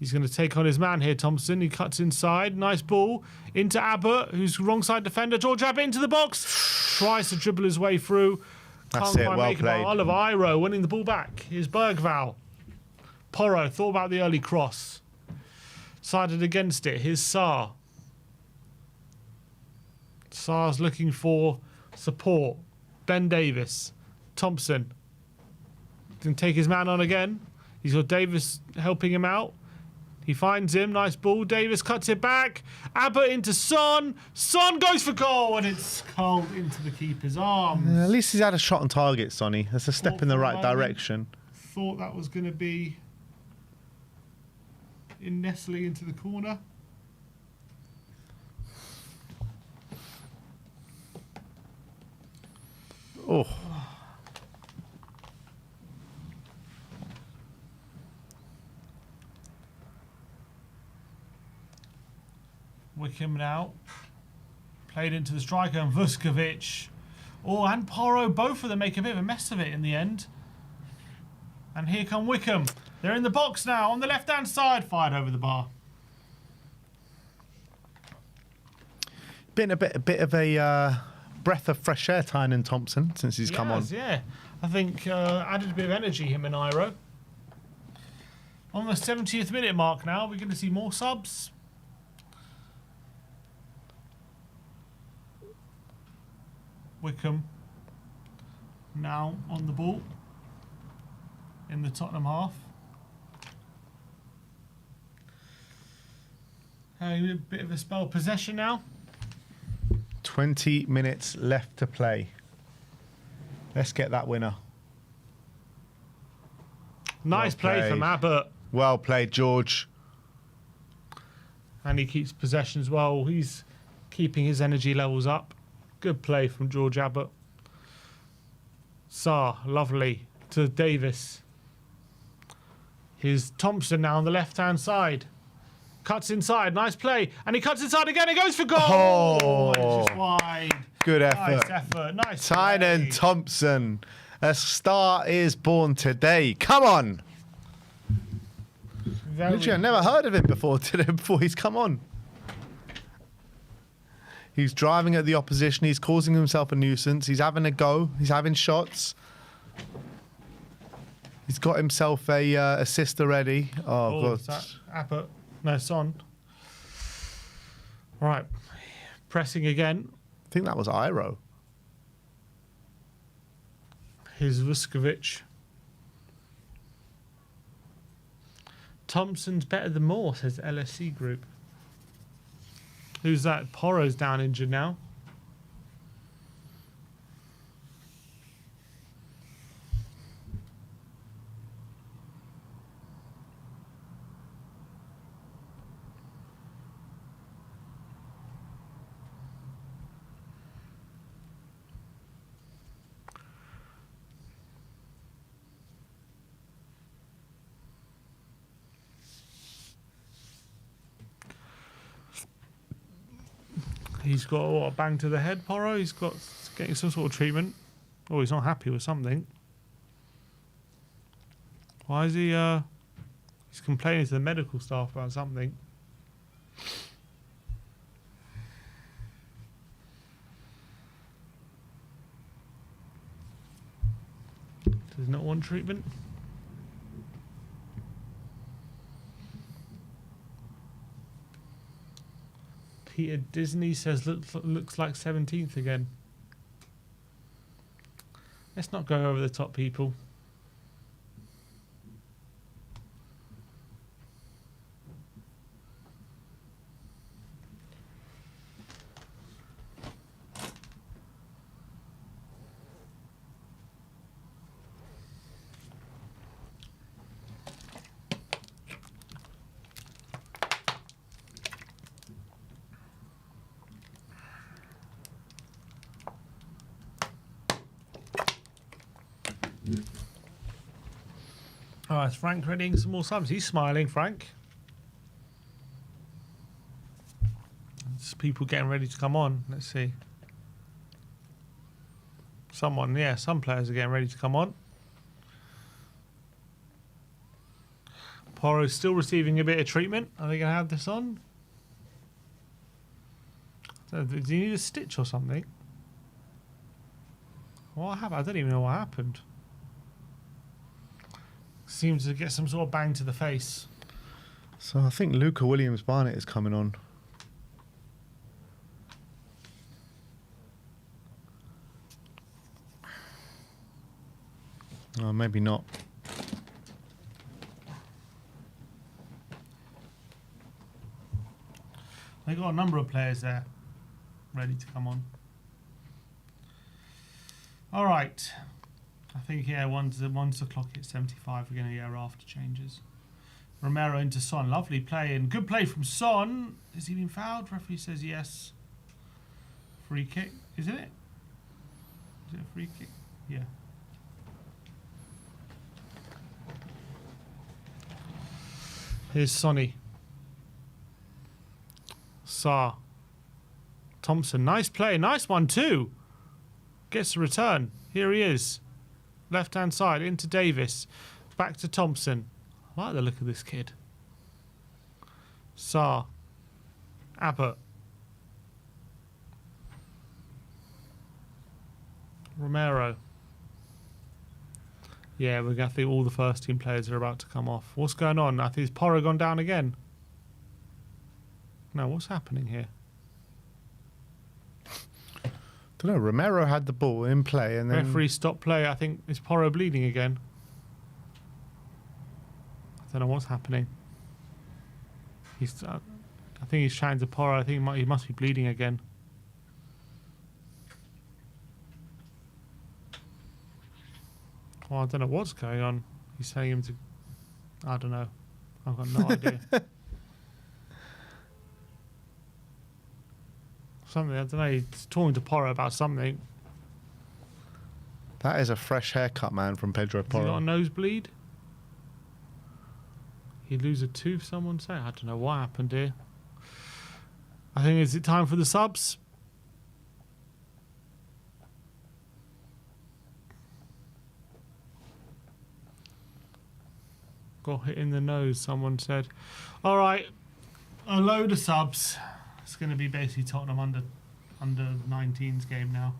He's going to take on his man here, Thompson. He cuts inside. Nice ball into Abbott, who's wrong side defender. George Abbott into the box. Tries to dribble his way through. That's it, well played. Oliver Iro winning the ball back. Here's Bergval. Porro thought about the early cross. Sided against it. Here's Sarr. Sarr's looking for support. Ben Davis. Thompson. Can take his man on again. He's got Davis helping him out. He finds him. Nice ball. Davis cuts it back. Abbott into Son. Son goes for goal, and it's curled into the keeper's arms. At least he's had a shot on target, Sonny. That's a step in the right direction. Thought that was going to be in Nestle into the corner. Oh. Wycombe now. Played into the striker and Vuskovic. And Porro, both of them make a bit of a mess of it in the end. And here come Wycombe. They're in the box now on the left-hand side. Fired over the bar. Been a bit of a breath of fresh air, Tynan Thompson, since he's come on. Yeah, I think added a bit of energy, him and Iro. On the 70th minute mark now, we're going to see more subs. Wycombe now on the ball in the Tottenham half. A bit of a spell of possession now. 20 minutes left to play. Let's get that winner. Nice play from Abbott. Well played, George. And he keeps possession as well. He's keeping his energy levels up. Good play from George Abbott. Sarr, lovely, to Davis. Here's Thompson now on the left-hand side. Cuts inside, nice play. And he cuts inside again, he goes for goal! Oh, It's just wide. Good effort. Nice effort, nice Tynan play. Thompson. A star is born today. Come on! Literally, I never heard of him before today, before he's come on. He's driving at the opposition. He's causing himself a nuisance. He's having a go. He's having shots. He's got himself a assist already. Oh, God. Is that Abbott. No, Son. Right. Pressing again. I think that was Iro. Here's Vuskovic. Thompson's better than Moore, says LSC Group. Who's that? Porro's down injured now. He's got a bang to the head, Porro. He's getting some sort of treatment. Oh, he's not happy with something. Why is he? He's complaining to the medical staff about something. Does not want treatment. Peter Disney says looks like 17th again. Let's not go over the top, people. Oh, is Frank readying some more subs? He's smiling, Frank. It's people getting ready to come on. Let's see. Some players are getting ready to come on. Porro's still receiving a bit of treatment. Are they going to have this on? Does he need a stitch or something? What happened? I don't even know what happened. Seems to get some sort of bang to the face. So I think Luca Williams-Barnett is coming on. Oh, maybe not. They got a number of players there ready to come on. All right. I think, yeah, once the clock hits 75, we're going to get after changes. Romero into Son. Lovely play and good play from Son. Has he been fouled? Referee says yes. Free kick, isn't it? Is it a free kick? Yeah. Here's Sonny. Sarr. Thompson. Nice play. Nice one too. Gets a return. Here he is. Left-hand side into Davis. Back to Thompson. I like the look of this kid. Sarr. Abbott. Romero. Yeah, I think all the first team players are about to come off. What's going on? I think is Porro gone down again. No, what's happening here? Don't know. Romero had the ball in play and then Referee stopped play. I think is Porro bleeding again. I don't know what's happening. I think he's shouting to Porro. I think he must be bleeding again. Well, I don't know what's going on. He's telling him to... I don't know. I've got no idea. Something, I don't know. He's talking to Porro about something. that is a fresh haircut, man, from Pedro Has he got a Porro. nosebleed? He'd lose a tooth, someone say? I don't know what happened here. I think, is it time for the subs? Got hit in the nose, someone said. All right, a load of subs. It's going to be basically Tottenham under 19s game now.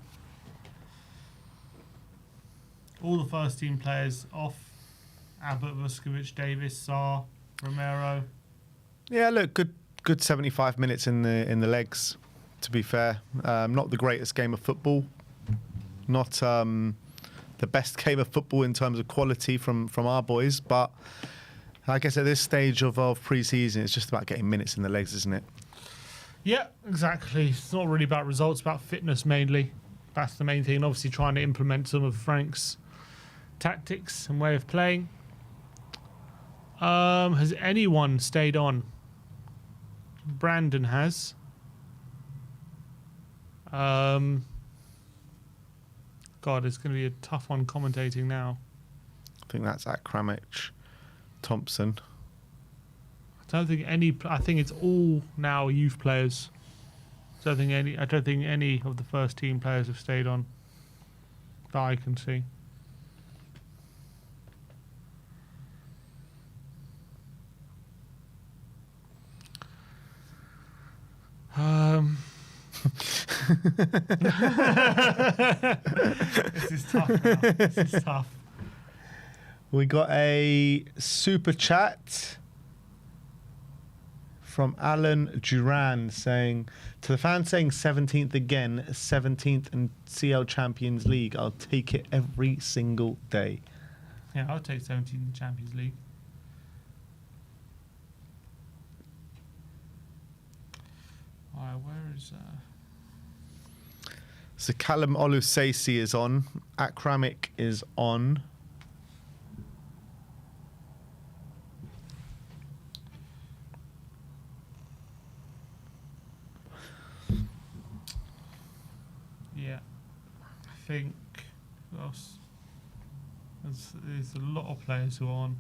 All the first team players off. Abbott, Vuskovic, Davis, Sarr, Romero. Yeah, look, good 75 minutes in the legs. To be fair, not the greatest game of football, not the best game of football in terms of quality from our boys, but I guess at this stage of pre-season, it's just about getting minutes in the legs, isn't it? Yeah, exactly. It's not really about results, about fitness mainly. That's the main thing. Obviously, trying to implement some of Frank's tactics and way of playing. Has anyone stayed on? Brandon has. God, it's going to be a tough one commentating now. I think that's Akramich Thompson. I don't think any. I think it's all now youth players. I don't think any of the first team players have stayed on that I can see. This is tough now. This is tough. We got a super chat from Alan Duran saying, to the fans saying 17th again, 17th in CL Champions League. I'll take it every single day. Yeah, I'll take 17th in the Champions League. Alright, where is... So Callum Olusesi is on. Akramik is on. Yeah, I think who else? There's a lot of players who are on.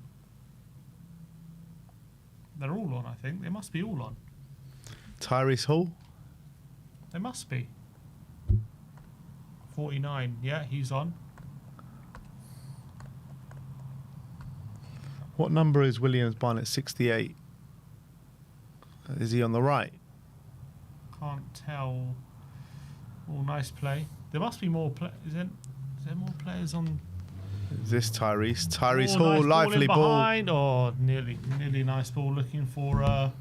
They're all on, I think. They must be all on. Tyrese Hall. They must be. 49. Yeah, he's on. What number is Williams Barnett? 68. Is he on the right? Can't tell. Oh, nice play. There must be more play. Is there more players on? Is this Tyrese? Tyrese Oh, Hall, nice lively ball. ball. In behind. Oh, nearly nice ball. Looking for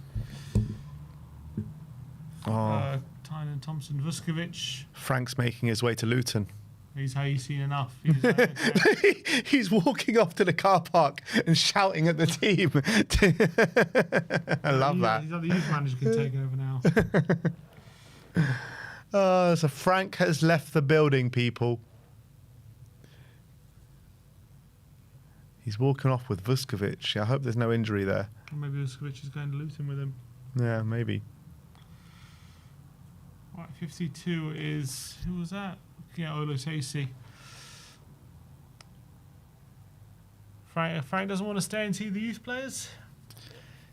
Tynan Thompson Vuskovic. Frank's making his way to Luton. He's seen enough. He's walking off to the car park and shouting at the team. I love that. He's like the youth manager can take over now. So Frank has left the building, people. He's walking off with Vuskovic. I hope there's no injury there. Or maybe Vuskovic is going to Luton with him. Yeah, maybe. Right, 52 is... Who was that? Yeah, Olusesi. Frank doesn't want to stay and see the youth players?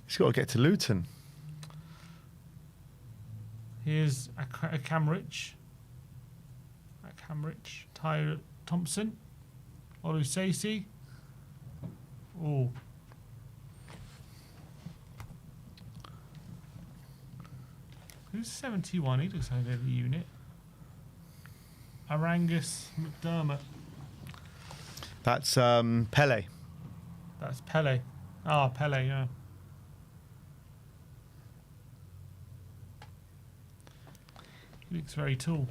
He's got to get to Luton. Here's Camrich. Tyler Thompson. Olusesi. Oh. Who's 71? He looks like a unit. Arangus McDermott. That's Pele. That's Pele. Ah, Pele, yeah. He looks very tall.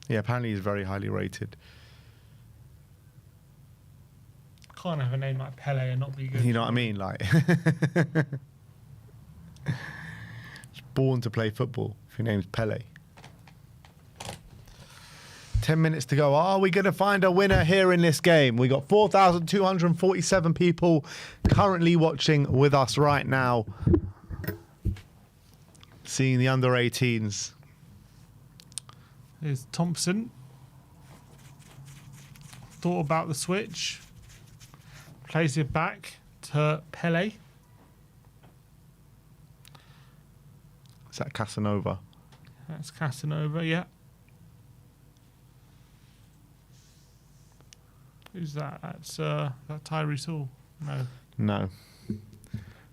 Yeah, apparently he's very highly rated. Can't have a name like Pele and not be good. You know what I mean? Like, he's born to play football. If your name's Pele. 10 minutes to go. Are we going to find a winner here in this game? We got 4,247 people currently watching with us right now. Seeing the under 18s. Here's Thompson. Thought about the switch. Plays it back to Pele. Is that Casanova? That's Casanova, yeah. Who's that? That's that Tyrese Hall. No. No.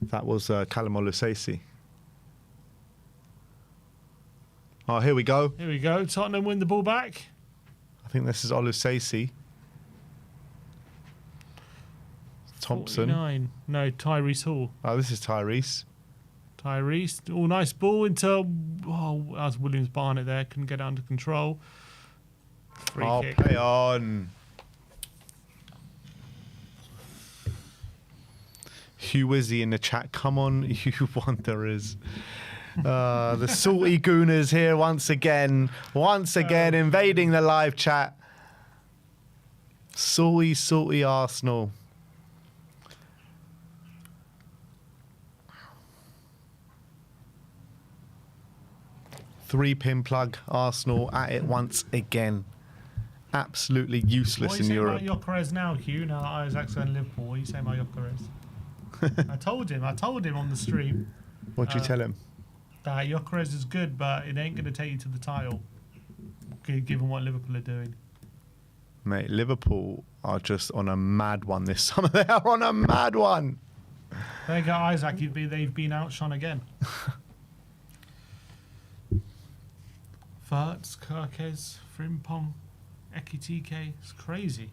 That was Callum Olusesi. Oh, here we go. Here we go. Tottenham win the ball back. I think this is Olusesi. Thompson. 49. No, Tyrese Hall. Oh, this is Tyrese. Tyrese. Oh, nice ball into... Oh, that was Williams Barnett there. Couldn't get it under control. Free kick. Play on. Hugh Wizzy in the chat. Come on, you Wanderers. The salty Gooners here once again. Once again, invading the live chat. Salty Arsenal. Three-pin plug Arsenal at it once again. Absolutely useless in Europe. What are you saying about Gyökeres now, Hugh? Now that Isaac's going to Liverpool, what are you saying about Gyökeres? I told him on the stream. What'd you tell him? That Gyökeres is good, but it ain't going to take you to the title, given what Liverpool are doing. Mate, Liverpool are just on a mad one this summer. They are on a mad one. There you go, Isaac. They've been outshone again. Verts, Kirkes, Frimpong, Ekitike. It's crazy.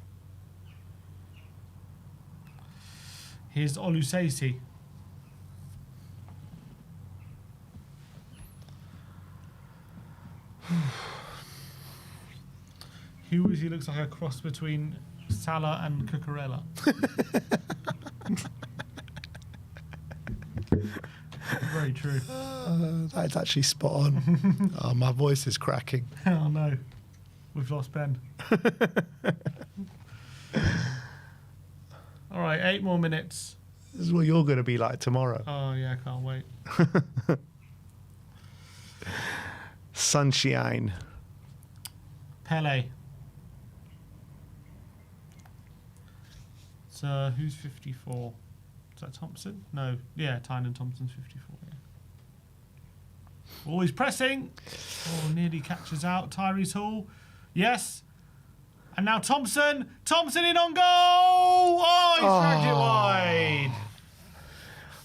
Here's Oluseyi. He looks like a cross between Salah and Cucurella. Very true. That's actually spot on. Oh, my voice is cracking. Oh no, we've lost Ben. All right, 8 more minutes. This is what you're going to be like tomorrow. Oh yeah, I can't wait. Sunshine. Pele. So who's 54? Is that Thompson? No, yeah, Tynan Thompson's 54. Yeah. Oh, he's pressing. Oh, nearly catches out. Tyrese Hall. Yes. And now Thompson. Thompson in on goal. Oh, he's dragged it wide.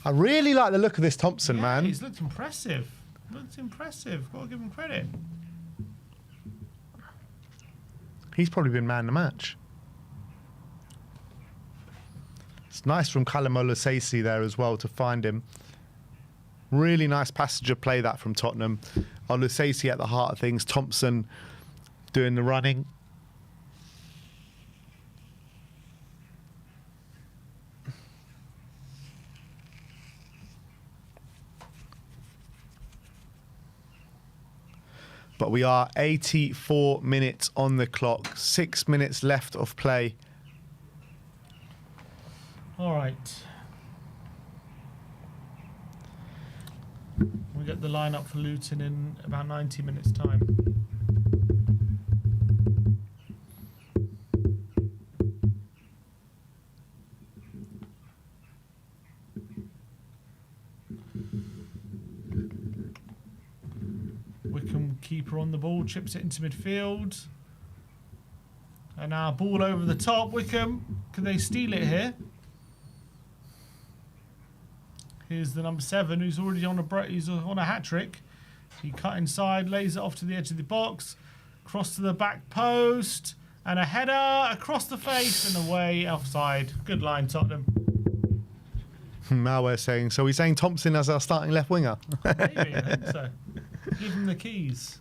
I really like the look of this Thompson, man. He's looked impressive. Looks impressive. Got to give him credit. He's probably been man of the match. It's nice from Callum Oluseyi there as well to find him. Really nice passage of play that from Tottenham. Oluseyi at the heart of things. Thompson doing the running. But we are 84 minutes on the clock. 6 minutes left of play. All right. We get the lineup for Luton in about 90 minutes' time. Wycombe keeper on the ball, chips it into midfield. And now ball over the top. Wycombe, can they steal it here? Here's the number 7, who's already on a hat trick. He cut inside, lays it off to the edge of the box, cross to the back post, and a header across the face and away, offside. Good line, Tottenham. Now we're saying, so we're saying Thompson as our starting left winger. Maybe, I think so. Give him the keys.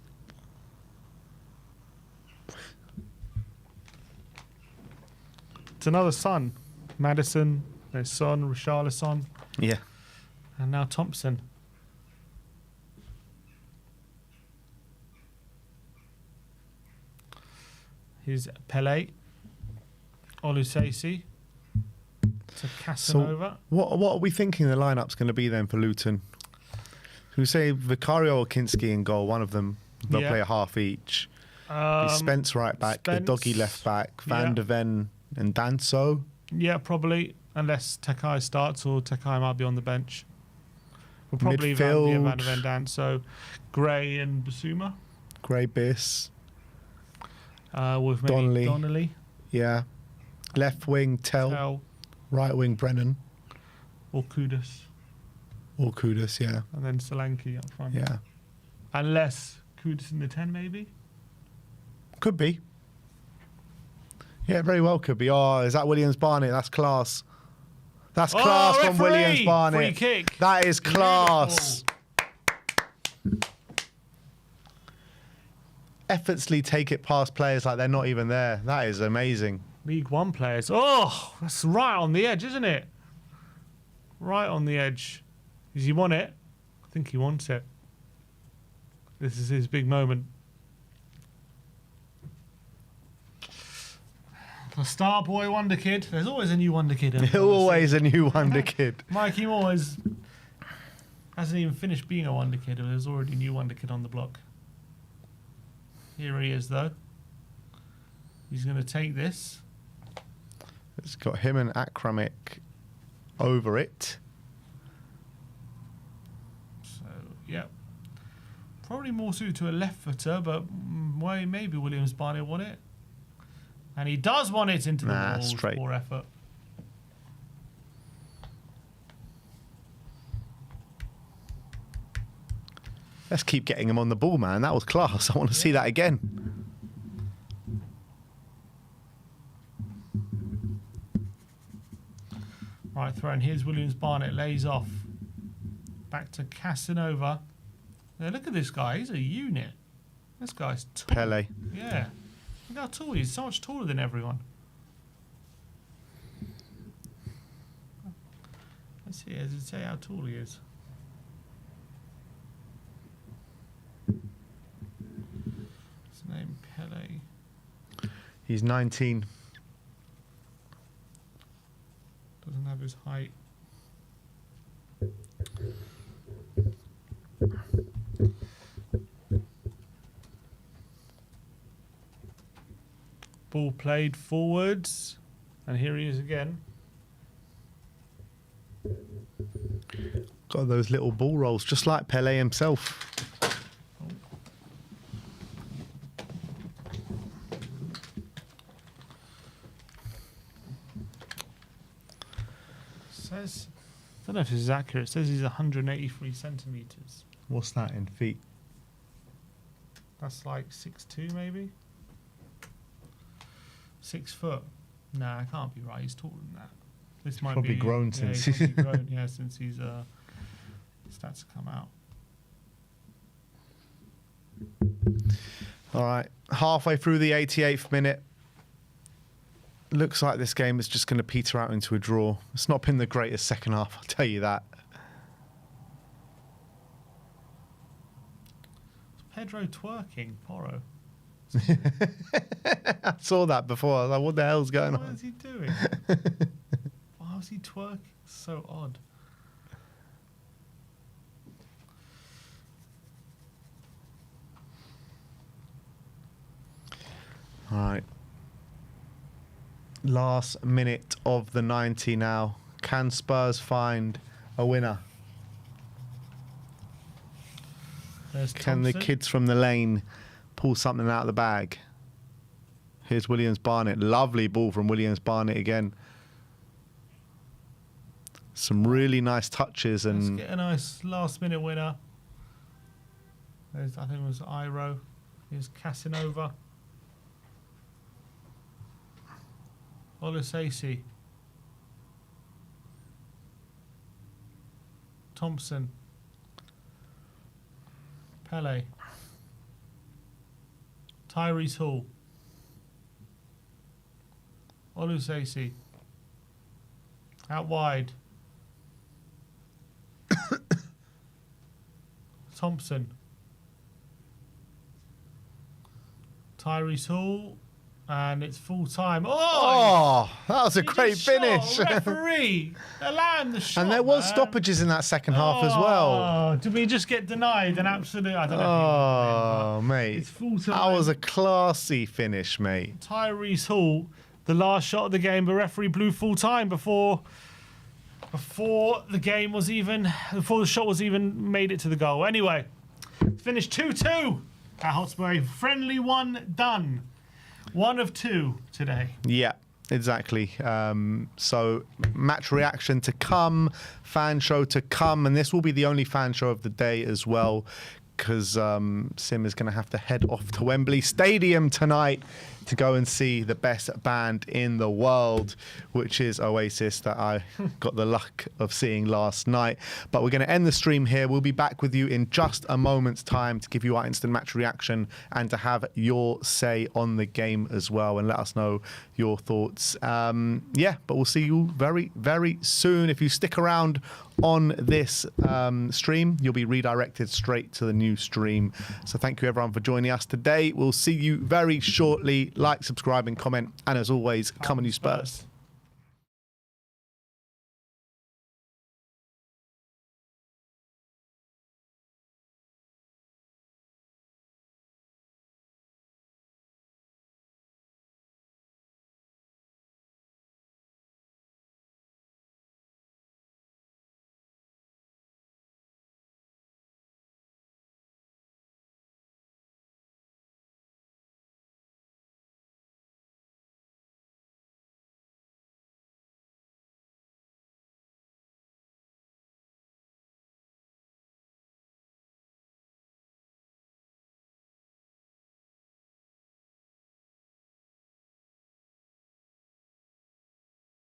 It's another Son. Maddison, there's Son, Richarlison. Yeah. And now Thompson. Here's Pele. Oluseyi. To Casanova. So what are we thinking the lineup's going to be then for Luton? We say Vicario or Kinski in goal, one of them. They'll play a half each. Spence right back, the doggy left back, Van der Ven and Danso. Yeah, probably. Unless Tekai starts or Tekai might be on the bench. We'll probably be a Van der Ven Danso. Gray and Basuma. Gray Biss. With maybe Donnelly. Yeah. Left wing, Tell. Right wing, Brennan. Or Kudus. Yeah. And then Solanke up front. Yeah. Unless Kudus in the 10, maybe? Could be. Yeah, very well could be. Oh, is that Williams Barnett? That's class. That's class from referee! Williams Barnett. Free kick. That is class. Effortlessly take it past players like they're not even there. That is amazing. League One players. Oh, that's right on the edge, isn't it? Right on the edge. Does he want it? I think he wants it. This is his big moment. The star boy wonder kid. There's always a new wonder kid. Always a new wonder kid. Mikey Moore hasn't even finished being a wonder kid. There's already a new wonder kid on the block. Here he is, though. He's going to take this. It's got him and Akramic over it. So, yeah. Probably more suited to a left footer, but maybe Williams Barnett want it. And he does want it into the wall. Straight. Poor effort. Let's keep getting him on the ball, man. That was class. I want to see that again. Right, throw in. Here's Williams Barnett. Lays off. Back to Casanova. Now, look at this guy. He's a unit. This guy's tall. Pele. Yeah. Look how tall he is. So much taller than everyone. Let's see. Does it say how tall he is? His name Pele. He's 19. Doesn't have his height. Ball played forwards, and here he is again. Got those little ball rolls, just like Pele himself. Says, I don't know if this is accurate. It says he's 183 centimeters. What's that in feet? That's like 6'2", maybe. 6 foot. Nah, it can't be right. He's taller than that. This might Probably be grown yeah, since. he's probably grown, yeah, since he's stats have come out. All right, halfway through the 88th minute. Looks like this game is just going to peter out into a draw. It's not been the greatest second half, I'll tell you that. Pedro twerking, Porro. I saw that before. I was like, what the hell's going What on? is he doing? Why was he twerking? So odd. All right. Last minute of the 90 now. Can Spurs find a winner? There's Can the Thompson. kids from the lane pull something out of the bag? Here's Williams Barnett. Lovely ball from Williams Barnett again. Some really nice touches Let's and get a nice last-minute winner. I think it was Iro. Here's Casanova. Olusesi. Thompson. Pele. Tyrese Hall. Olusesi. Out wide. Thompson. Tyrese Hall. And it's full time. oh, that was a he great just shot. finish. Referee, allow him the shot. And there was man. stoppages in that second half as well. Oh, did we just get denied an absolute? I don't know. Oh, mate. It's full time. That was a classy finish, mate. Tyrese Hall, the last shot of the game, the referee blew full time before the game was even, before the shot was even made it to the goal. Anyway, finished 2-2 at Hotspur. Friendly one done. 1 of 2 today. Yeah, exactly. So match reaction to come, fan show to come, and this will be the only fan show of the day as well. because Sim is going to have to head off to Wembley Stadium tonight to go and see the best band in the world, which is Oasis, that I got the luck of seeing last night. But we're going to end the stream here. We'll be back with you in just a moment's time to give you our instant match reaction and to have your say on the game as well, and let us know your thoughts. Yeah, but we'll see you very, very soon. If you stick around on this stream, you'll be redirected straight to the new stream. So thank you everyone for joining us today. We'll see you very shortly. Like, subscribe and comment, and as always, come on you Spurs.